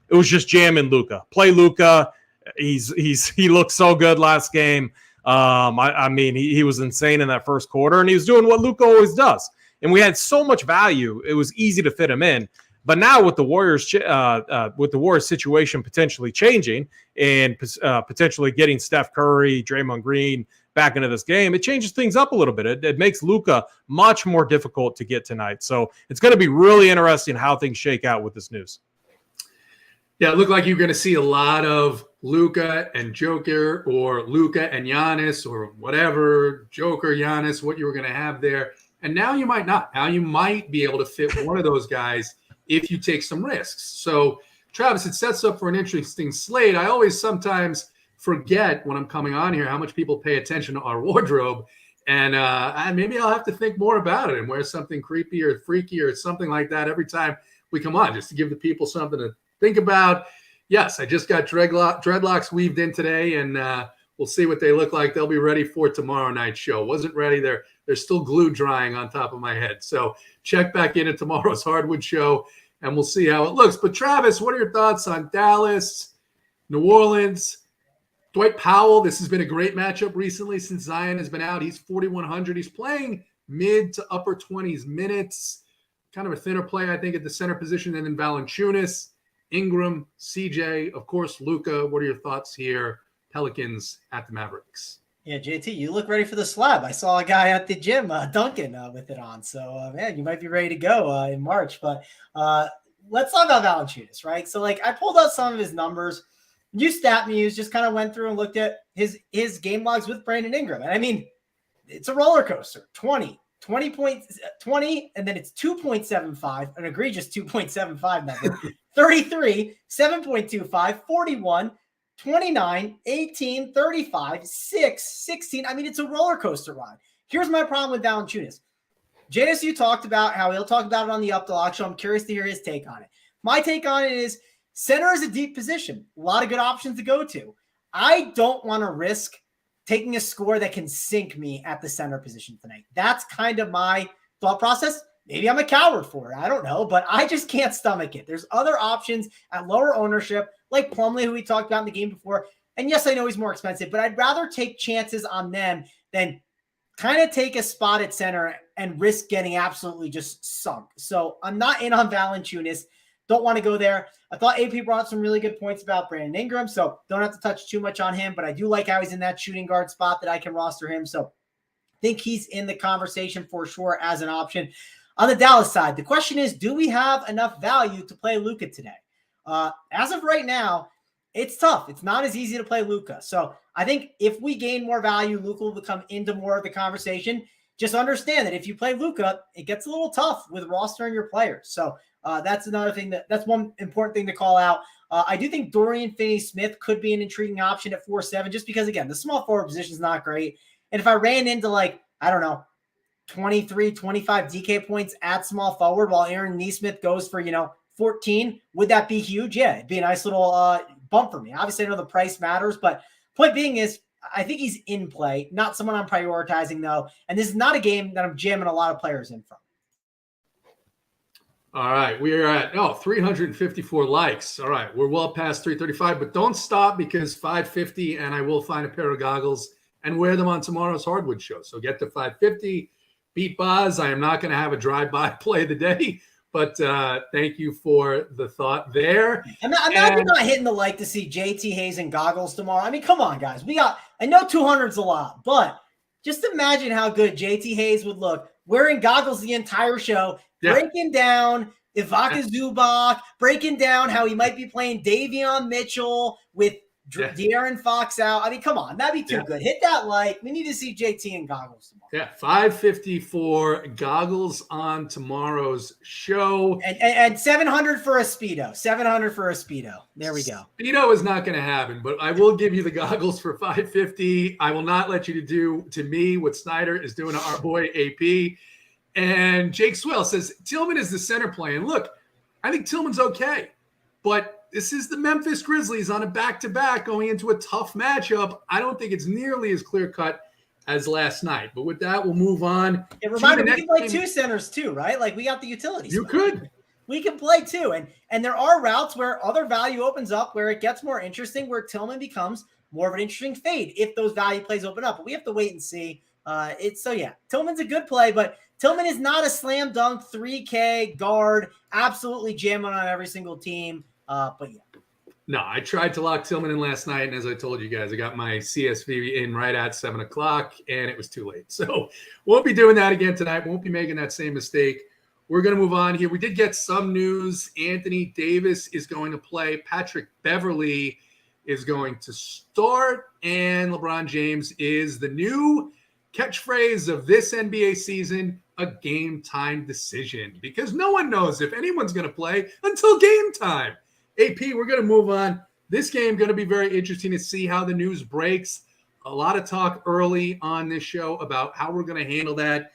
it was just jamming Luka. Play Luka. He looked so good last game. I mean, he was insane in that first quarter, and he was doing what Luka always does. And we had so much value, it was easy to fit him in. But now with the Warriors situation potentially changing and potentially getting Steph Curry, Draymond Green back into this game, it changes things up a little bit. It makes Luka much more difficult to get tonight. So it's going to be really interesting how things shake out with this news. Yeah, it looked like you're going to see a lot of Luka and Joker or Luka and Giannis or whatever, Joker, Giannis, what you were going to have there. And now you might not. Now you might be able to fit one of those guys if you take some risks. So, Travis, it sets up for an interesting slate. I always sometimes forget when I'm coming on here how much people pay attention to our wardrobe. And maybe I'll have to think more about it and wear something creepy or freaky or something like that every time we come on, just to give the people something to think about. Yes, I just got dreadlocks weaved in today, and we'll see what they look like. They'll be ready for tomorrow night's show. Wasn't ready. They're still glue drying on top of my head. So check back in at tomorrow's Hardwood show, and we'll see how it looks. But Travis, what are your thoughts on Dallas, New Orleans, Dwight Powell? This has been a great matchup recently since Zion has been out. He's 4,100. He's playing mid to upper 20s minutes. Kind of a thinner play, I think, at the center position. And then Valanciunas, Ingram, CJ, of course, Luka. What are your thoughts here? Pelicans at the Mavericks. Yeah, JT, you look ready for the slab. I saw a guy at the gym, Duncan, with it on. So, man, you might be ready to go in March. But let's talk about Valanciunas, right? So, I pulled out some of his numbers. You stat muse, just kind of went through and looked at his game logs with Brandon Ingram. And, I mean, it's a roller coaster. 20, and then it's 2.75, an egregious 2.75 number. 33, 7.25, 41, 29, 18, 35, 6, 16. I mean, it's a roller coaster ride. Here's my problem with Valanciunas. JSU talked about how he'll talk about it on the Up the Lock show. I'm curious to hear his take on it. My take on it is center is a deep position. A lot of good options to go to. I don't want to risk taking a score that can sink me at the center position tonight. That's kind of my thought process. Maybe I'm a coward for it. I don't know, but I just can't stomach it. There's other options at lower ownership, like Plumlee, who we talked about in the game before. And yes, I know he's more expensive, but I'd rather take chances on them than kind of take a spot at center and risk getting absolutely just sunk. So I'm not in on Valanciunas. Don't want to go there. I thought AP brought up some really good points about Brandon Ingram, so don't have to touch too much on him, but I do like how he's in that shooting guard spot that I can roster him. So I think he's in the conversation for sure as an option. On the Dallas side, the question is, do we have enough value to play Luka today? As of right now, it's tough. It's not as easy to play Luka. So I think if we gain more value, Luka will come into more of the conversation. Just understand that if you play Luka, it gets a little tough with rostering your players. So that's another thing that's one important thing to call out. I do think Dorian Finney-Smith could be an intriguing option at 4.7, just because, again, the small forward position is not great. And if I ran into 23, 25 DK points at small forward while Aaron Nesmith goes for, 14, would that be huge? Yeah, it'd be a nice little bump for me. Obviously, I know the price matters, but point being is I think he's in play, not someone I'm prioritizing, though. And this is not a game that I'm jamming a lot of players in from. All right, we are at 354 likes. All right, we're well past 335, but don't stop because 550, and I will find a pair of goggles and wear them on tomorrow's Hardwood show. So get to 550, beat Boz. I am not going to have a drive-by play of the day, But thank you for the thought there. Imagine not hitting the like to see JTHayes and goggles tomorrow. I mean, come on, guys. I know 200's a lot, but just imagine how good JTHayes would look wearing goggles the entire show, breaking down Ivica Zubac, breaking down how he might be playing Davion Mitchell with De'Aaron Fox out. I mean, come on. That'd be too good. Hit that like. We need to see JT and goggles tomorrow. Yeah, 554 goggles on tomorrow's show. And 700 for a Speedo. 700 for a Speedo. There we go. Speedo is not going to happen, but I will give you the goggles for 550. I will not let you do to me what Snyder is doing to our boy AP. And Jake Swell says, Tillman is the center play. And look, I think Tillman's okay, but this is the Memphis Grizzlies on a back-to-back going into a tough matchup. I don't think it's nearly as clear-cut as last night. But with that, we'll move on. Reminder, we can play two centers too, right? Like we got the utilities. You could. We can play two. And there are routes where other value opens up, where it gets more interesting, where Tillman becomes more of an interesting fade if those value plays open up. But we have to wait and see. Tillman's a good play, but Tillman is not a slam dunk 3K guard, absolutely jamming on every single team. But yeah. No, I tried to lock Tillman in last night, and as I told you guys, I got my CSV in right at 7 o'clock, and it was too late. So won't be doing that again tonight. Won't be making that same mistake. We're going to move on here. We did get some news. Anthony Davis is going to play. Patrick Beverley is going to start, and LeBron James is the new catchphrase of this NBA season, a game-time decision, because no one knows if anyone's going to play until game time. AP, we're going to move on. This game going to be very interesting to see how the news breaks. A lot of talk early on this show about how we're going to handle that.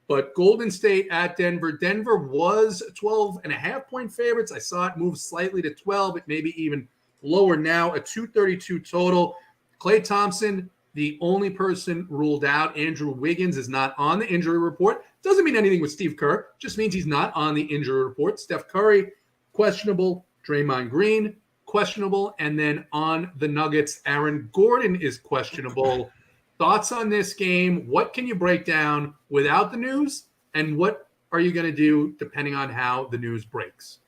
But Golden State at Denver. Denver was 12.5-point favorites. I saw it move slightly to 12. It may be even lower now, a 232 total. Klay Thompson, the only person ruled out. Andrew Wiggins is not on the injury report. Doesn't mean anything with Steve Kerr. Just means he's not on the injury report. Steph Curry, questionable. Draymond Green, questionable. And then on the Nuggets, Aaron Gordon is questionable. Thoughts on this game? What can you break down without the news? And what are you going to do depending on how the news breaks?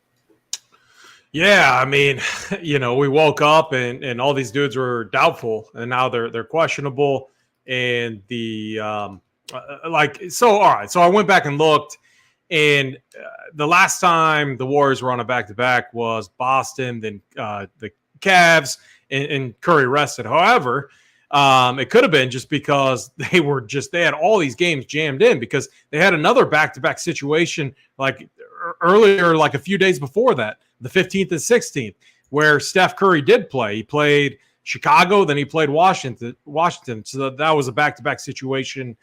Yeah, I mean, we woke up and all these dudes were doubtful, and now they're questionable. And all right. So I went back and looked, and the last time the Warriors were on a back-to-back was Boston, then the Cavs, and Curry rested. However, it could have been just because they had all these games jammed in, because they had another back-to-back situation like earlier, like a few days before that, the 15th and 16th, where Steph Curry did play. He played Chicago, then he played Washington. So that was a back-to-back situation.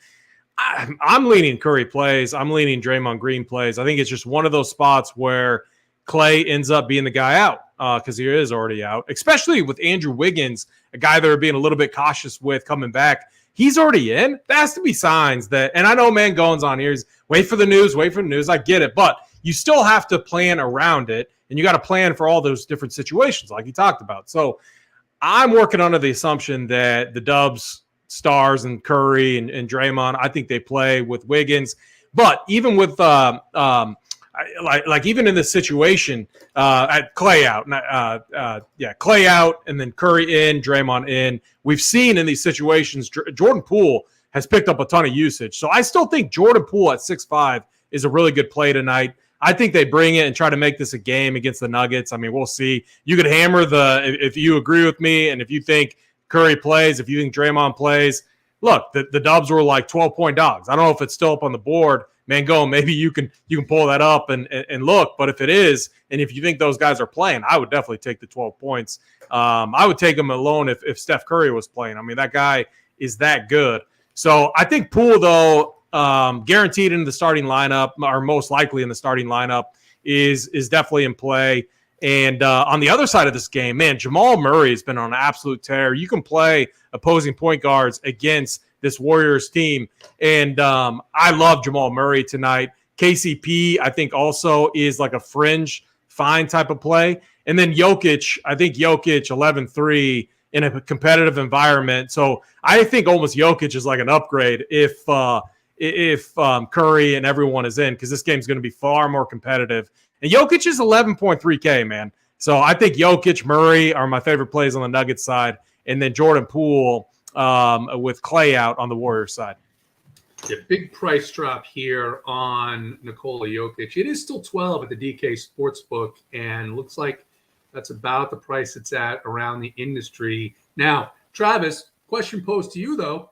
I'm leaning Curry plays. I'm leaning Draymond Green plays. I think it's just one of those spots where Klay ends up being the guy out because he is already out, especially with Andrew Wiggins, a guy they're being a little bit cautious with coming back. He's already in. There has to be signs that, and I know Mangone's on here. He's wait for the news. I get it. But you still have to plan around it, and you got to plan for all those different situations like he talked about. So I'm working under the assumption that the Dubs, Stars, and Curry and Draymond, I think they play with Wiggins. But even with even in this situation, at Klay out, Klay out, and then Curry in, Draymond in. We've seen in these situations, Jordan Poole has picked up a ton of usage. So I still think Jordan Poole at 6'5" is a really good play tonight. I think they bring it and try to make this a game against the Nuggets. I mean, we'll see. You could hammer if you agree with me, and if you think Curry plays, if you think Draymond plays. Look, the Dubs were like 12-point dogs. I don't know if it's still up on the board. Mango, maybe you can pull that up and look. But if it is, and if you think those guys are playing, I would definitely take the 12 points. I would take them alone if Steph Curry was playing. I mean, that guy is that good. So I think Poole, though, guaranteed in the starting lineup, or most likely in the starting lineup, is definitely in play. And on the other side of this game, man, Jamal Murray has been on an absolute tear. You can play opposing point guards against this Warriors team. And I love Jamal Murray tonight. KCP, I think, also is like a fringe fine type of play. And then Jokic, 11-3 in a competitive environment. So I think almost Jokic is like an upgrade if if Curry and everyone is in, because this game's going to be far more competitive. And Jokic is 11.3K, man. So I think Jokic, Murray are my favorite plays on the Nuggets side, and then Jordan Poole with Clay out on the Warriors side. Yeah, big price drop here on Nikola Jokic. It is still 12 at the DK Sportsbook, and looks like that's about the price it's at around the industry. Now, Travis, question posed to you, though.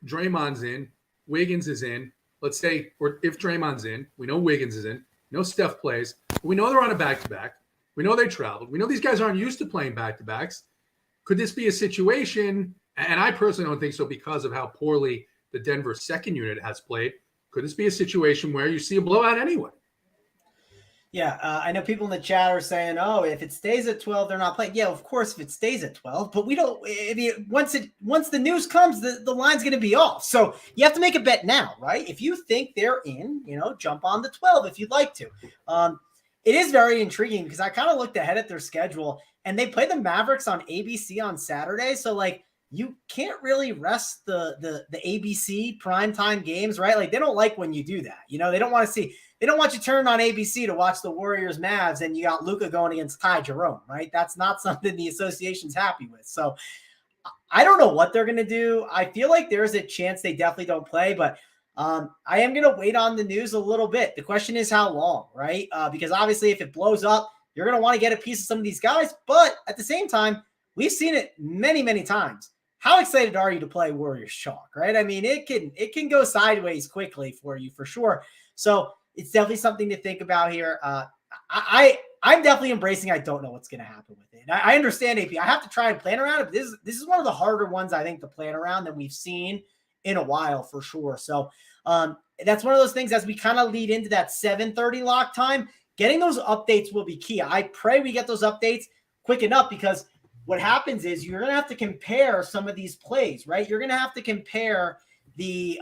Draymond's in. Wiggins is in. Let's say, or if Draymond's in, we know Wiggins is in. We know Steph plays. We know they're on a back-to-back. We know they traveled. We know these guys aren't used to playing back-to-backs. Could this be a situation, and I personally don't think so because of how poorly the Denver second unit has played, could this be a situation where you see a blowout anyway? Yeah, I know people in the chat are saying, "Oh, if it stays at 12, they're not playing." Yeah, of course, if it stays at 12, but we don't. Once the news comes, the line's going to be off. So you have to make a bet now, right? If you think they're in, jump on the 12 if you'd like to. It is very intriguing because I kind of looked ahead at their schedule, and they play the Mavericks on ABC on Saturday. So you can't really rest the ABC primetime games, right? Like they don't like when you do that. They don't want to see. They don't want you turning on ABC to watch the Warriors Mavs and you got Luka going against Ty Jerome, right? That's not something the association's happy with. So I don't know what they're going to do. I feel like there's a chance they definitely don't play, but I am going to wait on the news a little bit. The question is how long, right? Because obviously if it blows up, you're going to want to get a piece of some of these guys. But at the same time, we've seen it many, many times. How excited are you to play Warriors chalk, right? I mean, it can go sideways quickly for you for sure. So it's definitely something to think about here. I'm definitely embracing. I don't know what's going to happen with it. I understand AP. I have to try and plan around it, but this is one of the harder ones I think to plan around than we've seen in a while for sure. So that's one of those things as we kind of lead into that 7:30 lock time. Getting those updates will be key. I pray we get those updates quick enough because what happens is you're going to have to compare some of these plays, right? You're going to have to compare the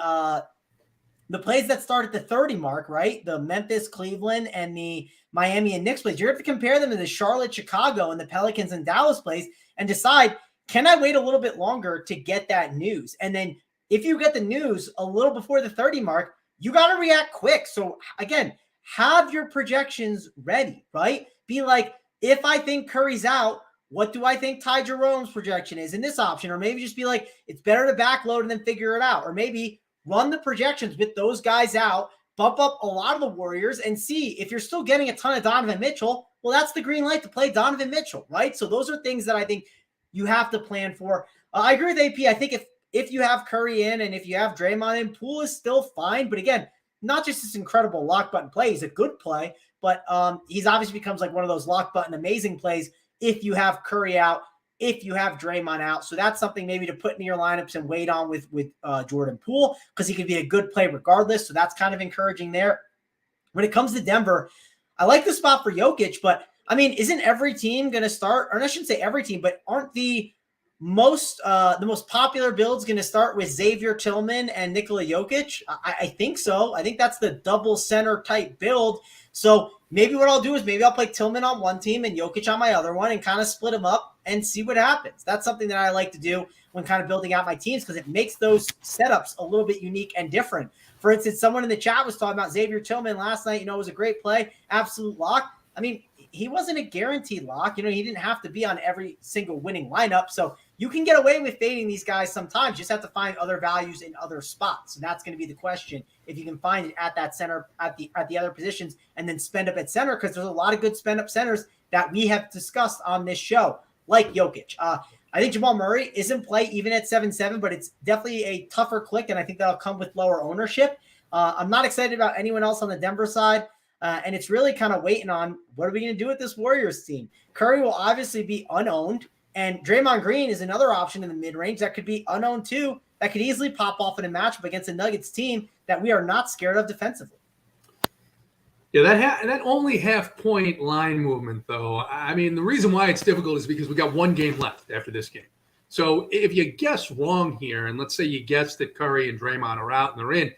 plays that start at the 30 mark, right? The Memphis, Cleveland, and the Miami and Knicks plays. You're going to have to compare them to the Charlotte, Chicago, and the Pelicans and Dallas plays and decide, can I wait a little bit longer to get that news? And then if you get the news a little before the 30 mark, you got to react quick. So again, have your projections ready, right? Be like, if I think Curry's out, what do I think Ty Jerome's projection is in this option? Or maybe just be like, it's better to backload and then figure it out. Or maybe run the projections with those guys out, bump up a lot of the Warriors, and see if you're still getting a ton of Donovan Mitchell. Well, that's the green light to play Donovan Mitchell, right? So those are things that I think you have to plan for. I agree with AP. I think if you have Curry in and if you have Draymond in, Poole is still fine. But again, not just this incredible lock button play. He's a good play, but he's obviously becomes like one of those lock button amazing plays if you have Curry out, if you have Draymond out. So that's something maybe to put in your lineups and wait on with Jordan Poole because he could be a good play regardless. So that's kind of encouraging there. When it comes to Denver, I like the spot for Jokic, but I mean, isn't every team going to start, or I shouldn't say every team, but aren't the most popular builds going to start with Xavier Tillman and Nikola Jokic? I think so. I think that's the double center type build. So maybe what I'll do is maybe I'll play Tillman on one team and Jokic on my other one and kind of split them up and see what happens. That's something that I like to do when kind of building out my teams because it makes those setups a little bit unique and different. For instance, someone in the chat was talking about Xavier Tillman last night. It was a great play, absolute lock. I mean, he wasn't a guaranteed lock. He didn't have to be on every single winning lineup. So you can get away with fading these guys sometimes. You just have to find other values in other spots. And that's going to be the question. If you can find it at that center, at the other positions, and then spend up at center, because there's a lot of good spend up centers that we have discussed on this show, like Jokic. I think Jamal Murray is in play even at 7-7, but it's definitely a tougher click, and I think that'll come with lower ownership. I'm not excited about anyone else on the Denver side. And it's really kind of waiting on what are we going to do with this Warriors team. Curry will obviously be unowned, and Draymond Green is another option in the mid-range that could be unowned too, that could easily pop off in a matchup against a Nuggets team that we are not scared of defensively. Yeah, that only half-point line movement, though, I mean, the reason why it's difficult is because we got one game left after this game. So if you guess wrong here, and let's say you guess that Curry and Draymond are out and they're in,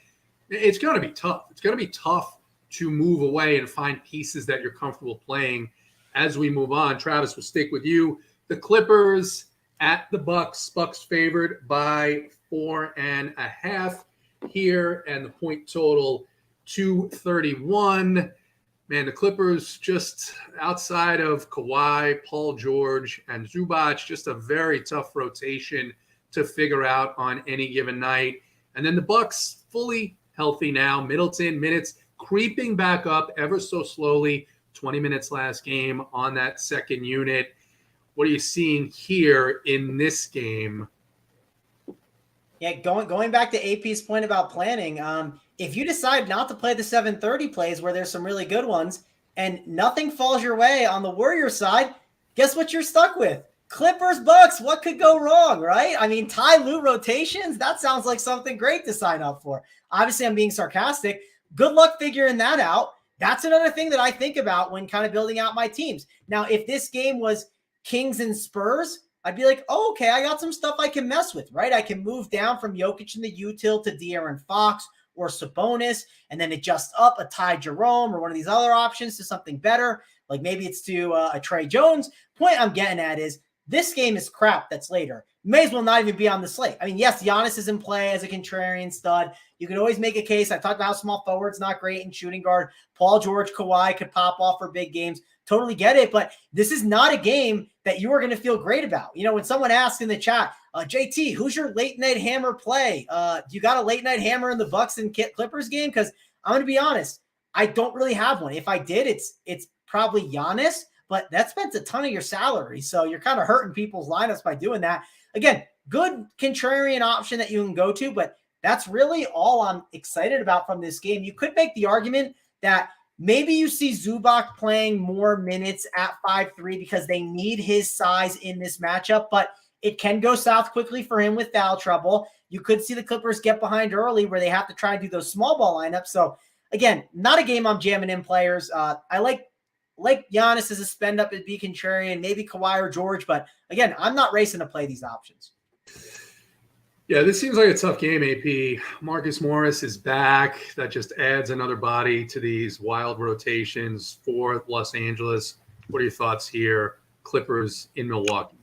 it's going to be tough. It's going to be tough to move away and find pieces that you're comfortable playing as we move on. Travis, will stick with you. The Clippers at the Bucks. Bucks favored by 4.5. here, and the point total 231. Man, the Clippers just outside of Kawhi, Paul George, and Zubac, just a very tough rotation to figure out on any given night. And then the Bucks fully healthy now. Middleton minutes creeping back up ever so slowly. 20 minutes last game on that second unit. What are you seeing here in this game? Yeah, going back to AP's point about planning, if you decide not to play the 7:30 plays where there's some really good ones and nothing falls your way on the Warriors side, guess what you're stuck with? Clippers, Bucks, what could go wrong, right? I mean, Ty Lue rotations, that sounds like something great to sign up for. Obviously, I'm being sarcastic. Good luck figuring that out. That's another thing that I think about when kind of building out my teams. Now, if this game was Kings and Spurs, I'd be like, oh, okay, I got some stuff I can mess with, right? I can move down from Jokic in the util to De'Aaron Fox or Sabonis, and then adjust up a Ty Jerome or one of these other options to something better. Like maybe it's to a Trey Jones. Point I'm getting at is this game is crap that's later. May as well not even be on the slate. I mean, yes, Giannis is in play as a contrarian stud. You can always make a case. I talked about how small forward's not great in shooting guard. Paul George, Kawhi could pop off for big games. Totally get it, but this is not a game that you are going to feel great about. You know, when someone asks in the chat, JT, who's your late night hammer play? You got a late night hammer in the Bucks and Clippers game? Because I'm going to be honest, I don't really have one. If I did, it's probably Giannis, but that spends a ton of your salary. So you're kind of hurting people's lineups by doing that. Again, good contrarian option that you can go to, but that's really all I'm excited about from this game. You could make the argument that maybe you see Zubac playing more minutes at 5'3" because they need his size in this matchup, but it can go south quickly for him with foul trouble. You could see the Clippers get behind early where they have to try and do those small ball lineups. So again, not a game I'm jamming in players. I like Giannis as a spend up at be contrarian, maybe Kawhi or George, but again, I'm not racing to play these options. Yeah, this seems like a tough game, AP. Marcus Morris is back. That just adds another body to these wild rotations for Los Angeles. What are your thoughts here? Clippers in Milwaukee.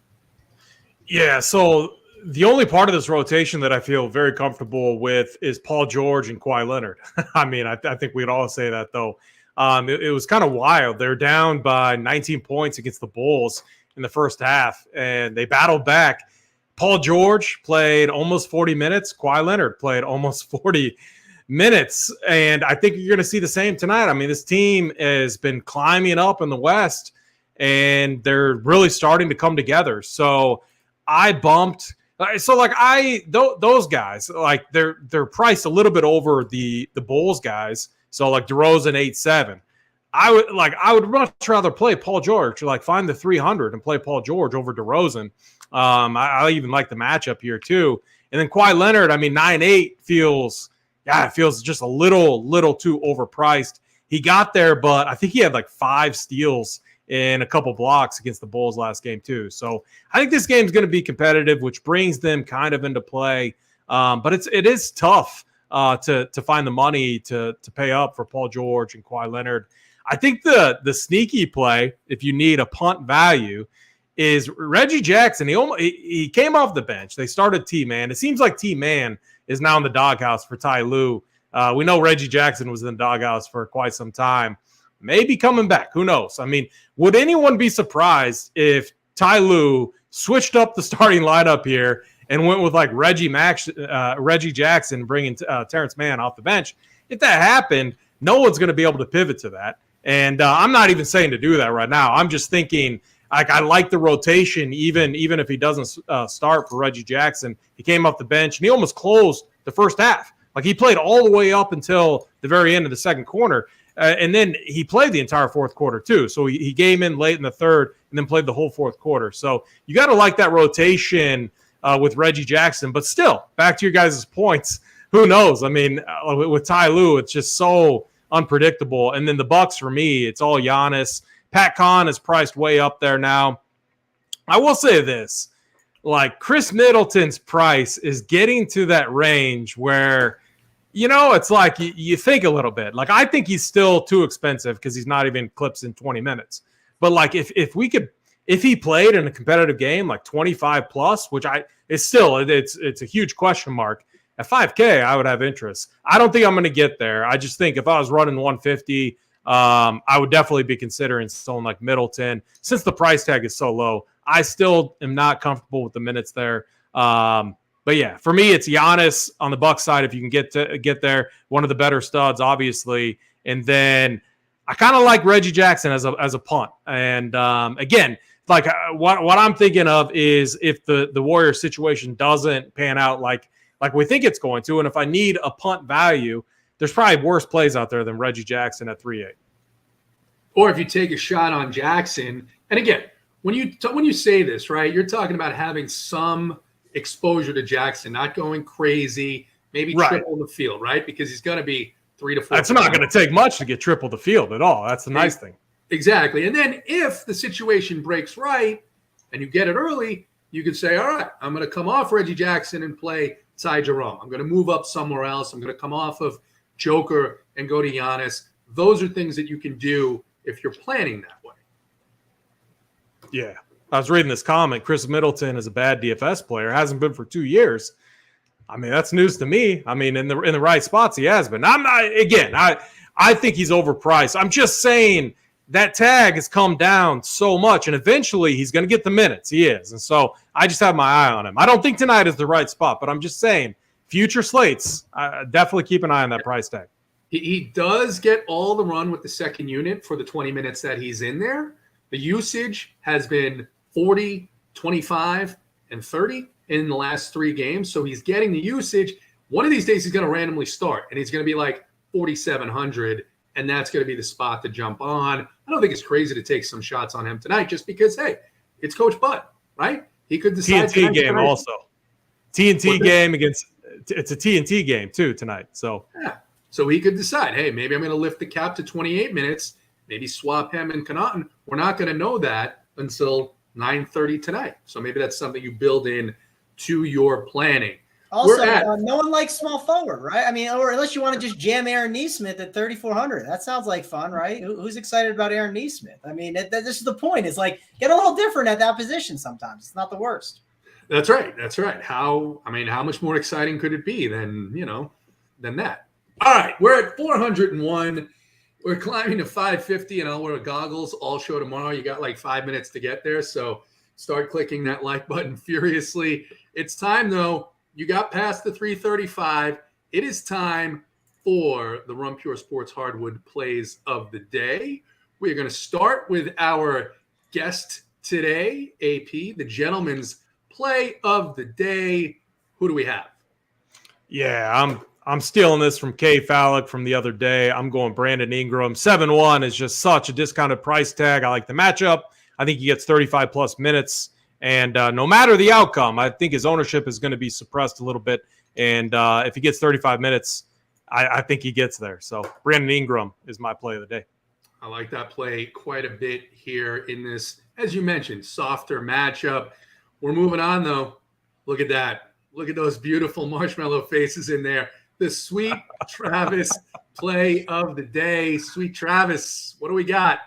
Yeah, so the only part of this rotation that I feel very comfortable with is Paul George and Kawhi Leonard. I mean, I think we'd all say that, though. It was kind of wild. They're down by 19 points against the Bulls in the first half, and they battled back. Paul George played almost 40 minutes. Kawhi Leonard played almost 40 minutes. And I think you're going to see the same tonight. I mean, this team has been climbing up in the West, and they're really starting to come together. So I bumped. Those guys, like they're priced a little bit over the Bulls guys. So like DeRozan 8-7. I would much rather play Paul George, like find the 300 and play Paul George over DeRozan. I even like the matchup here too. And then Kawhi Leonard, I mean, 9-8 feels just a little too overpriced. He got there, but I think he had like 5 steals and a couple blocks against the Bulls last game too. So I think this game is going to be competitive, which brings them kind of into play. But it is tough to find the money to pay up for Paul George and Kawhi Leonard. I think the sneaky play, if you need a punt value, is Reggie Jackson. He came off the bench. They started T-Man. It seems like T-Man is now in the doghouse for Ty Lue. We know Reggie Jackson was in the doghouse for quite some time. Maybe coming back. Who knows? I mean, would anyone be surprised if Ty Lue switched up the starting lineup here and went with like Reggie Jackson, bringing Terrence Mann off the bench? If that happened, no one's going to be able to pivot to that. And I'm not even saying to do that right now. I'm just thinking, like, I like the rotation, even if he doesn't start for Reggie Jackson. He came off the bench, and he almost closed the first half. Like, he played all the way up until the very end of the second quarter. And then he played the entire fourth quarter, too. So he came in late in the third and then played the whole fourth quarter. So you got to like that rotation with Reggie Jackson. But still, back to your guys' points, who knows? I mean, with Ty Lue, it's just so unpredictable. And then the Bucks, for me, it's all Giannis. Pat Con is priced way up there now. I will say this. Like, Chris Middleton's price is getting to that range where, you know, it's like you think a little bit. Like, I think he's still too expensive because he's not even clips in 20 minutes. But, like, if he played in a competitive game, like 25 plus, which it's a huge question mark. At 5K, I would have interest. I don't think I'm going to get there. I just think if I was running 150, I would definitely be considering someone like Middleton. Since the price tag is so low, I still am not comfortable with the minutes there. But yeah, for me, it's Giannis on the Bucks side if you can get there. One of the better studs, obviously. And then I kind of like Reggie Jackson as a punt. And again, like what I'm thinking of is if the Warriors situation doesn't pan out like we think it's going to, and if I need a punt value, there's probably worse plays out there than Reggie Jackson at 3.8. Or if you take a shot on Jackson, and again, when you say this, right, you're talking about having some exposure to Jackson, not going crazy, maybe triple the field, right? Because he's going to be 3 to 4. That's not going to take much to get triple the field at all. That's the nice thing. Exactly. And then if the situation breaks right and you get it early, you can say, all right, I'm going to come off Reggie Jackson and play Ty Jerome. I'm going to move up somewhere else. I'm going to come off of Joker and go to Giannis. Those are things that you can do if you're planning that way. Yeah. I was reading this comment. Chris Middleton is a bad DFS player. Hasn't been for 2 years. I mean, that's news to me. I mean, in the right spots, he has been. I'm not, again, I think he's overpriced. I'm just saying that tag has come down so much, and eventually he's going to get the minutes. He is. And so I just have my eye on him. I don't think tonight is the right spot, but I'm just saying future slates, definitely keep an eye on that price tag. He does get all the run with the second unit for the 20 minutes that he's in there. The usage has been 40, 25, and 30 in the last 3 games. So he's getting the usage. One of these days he's going to randomly start, and he's going to be like 4,700, and that's going to be the spot to jump on. I don't think it's crazy to take some shots on him tonight just because, hey, it's Coach Bud, right? He could decide. TNT game tonight. Also. TNT game against – it's a TNT game too tonight. So yeah. So he could decide, hey, maybe I'm going to lift the cap to 28 minutes, maybe swap him and Connaughton. We're not going to know that until 9:30 tonight. So maybe that's something you build in to your planning. Also, no one likes small forward, right? I mean, or unless you want to just jam Aaron Nesmith at 3,400. That sounds like fun, right? Who's excited about Aaron Nesmith? I mean, this is the point. It's like, get a little different at that position sometimes. It's not the worst. That's right. That's right. How much more exciting could it be than that? All right, we're at 401. We're climbing to 550, and I'll wear goggles all show tomorrow. You got like 5 minutes to get there, so start clicking that like button furiously. It's time, though. You got past the 335. It is time for the Run Pure Sports Hardwood plays of the day. We're going to start with our guest today, AP, the gentleman's play of the day. Who do we have? Yeah, I'm stealing this from K Fallick from the other day. I'm going Brandon Ingram. 7-1 is just such a discounted price tag. I like the matchup. I think he gets 35 plus minutes. And no matter the outcome, I think his ownership is going to be suppressed a little bit. And if he gets 35 minutes, I think he gets there. So Brandon Ingram is my play of the day. I like that play quite a bit here in this, as you mentioned, softer matchup. We're moving on, though. Look at that. Look at those beautiful marshmallow faces in there. The Sweet Travis play of the day. Sweet Travis, what do we got?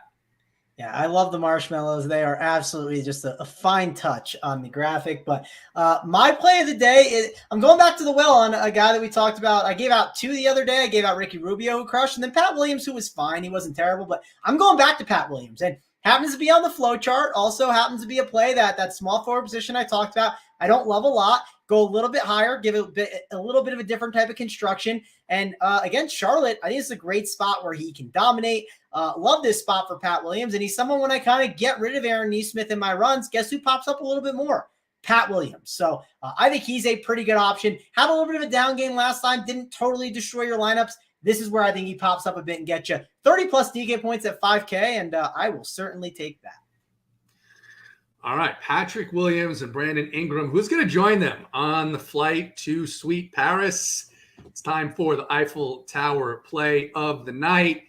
Yeah, I love the marshmallows. They are absolutely just a fine touch on the graphic. But my play of the day is I'm going back to the well on a guy that we talked about. I gave out 2 the other day. I gave out Ricky Rubio, who crushed, and then Pat Williams, who was fine. He wasn't terrible, but I'm going back to Pat Williams. And happens to be on the flow chart. Also happens to be a play that small forward position I talked about. I don't love a lot. Go a little bit higher, give it a little bit of a different type of construction. And against Charlotte, I think it's a great spot where he can dominate. Love this spot for Pat Williams. And he's someone when I kind of get rid of Aaron Nesmith in my runs, guess who pops up a little bit more? Pat Williams. So I think he's a pretty good option. Had a little bit of a down game last time. Didn't totally destroy your lineups. This is where I think he pops up a bit and gets you 30 plus DK points at 5K. And I will certainly take that. All right, Patrick Williams and Brandon Ingram. Who's going to join them on the flight to Sweet Paris? It's time for the Eiffel Tower play of the night.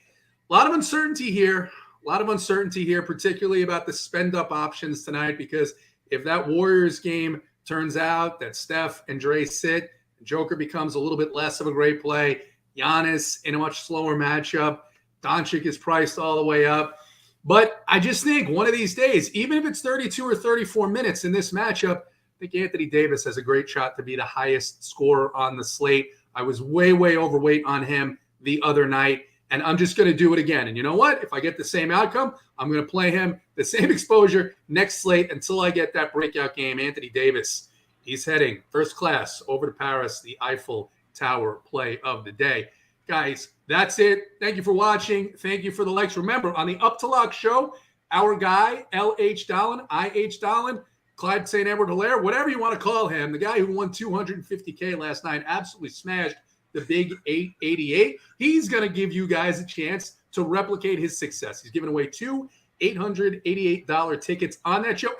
A lot of uncertainty here. Particularly about the spend-up options tonight, because if that Warriors game turns out that Steph and Dre sit, Joker becomes a little bit less of a great play. Giannis in a much slower matchup. Doncic is priced all the way up. But I just think one of these days, even if it's 32 or 34 minutes in this matchup, think Anthony Davis has a great shot to be the highest scorer on the slate. I was way, way overweight on him the other night, and I'm just going to do it again. And you know what? If I get the same outcome, I'm going to play him the same exposure next slate until I get that breakout game. Anthony Davis, he's heading first class over to Paris, the Eiffel Tower play of the day. Guys, that's it. Thank you for watching. Thank you for the likes. Remember, on the Up to Lock show, our guy, LH Dolan, IH Dolan, Clyde St. Edward Hilaire, whatever you want to call him, the guy who won $250K last night, absolutely smashed the big 888. He's going to give you guys a chance to replicate his success. He's giving away two $888 tickets on that show.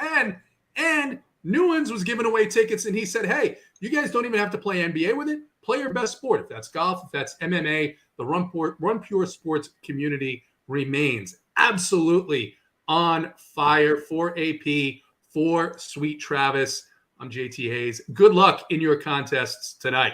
And Newlands was giving away tickets, and he said, hey, you guys don't even have to play NBA with it. Play your best sport. If that's golf, if that's MMA, the Run Pure Sports community remains absolutely on fire for AP, for Sweet Travis. I'm JTHayes. Good luck in your contests tonight.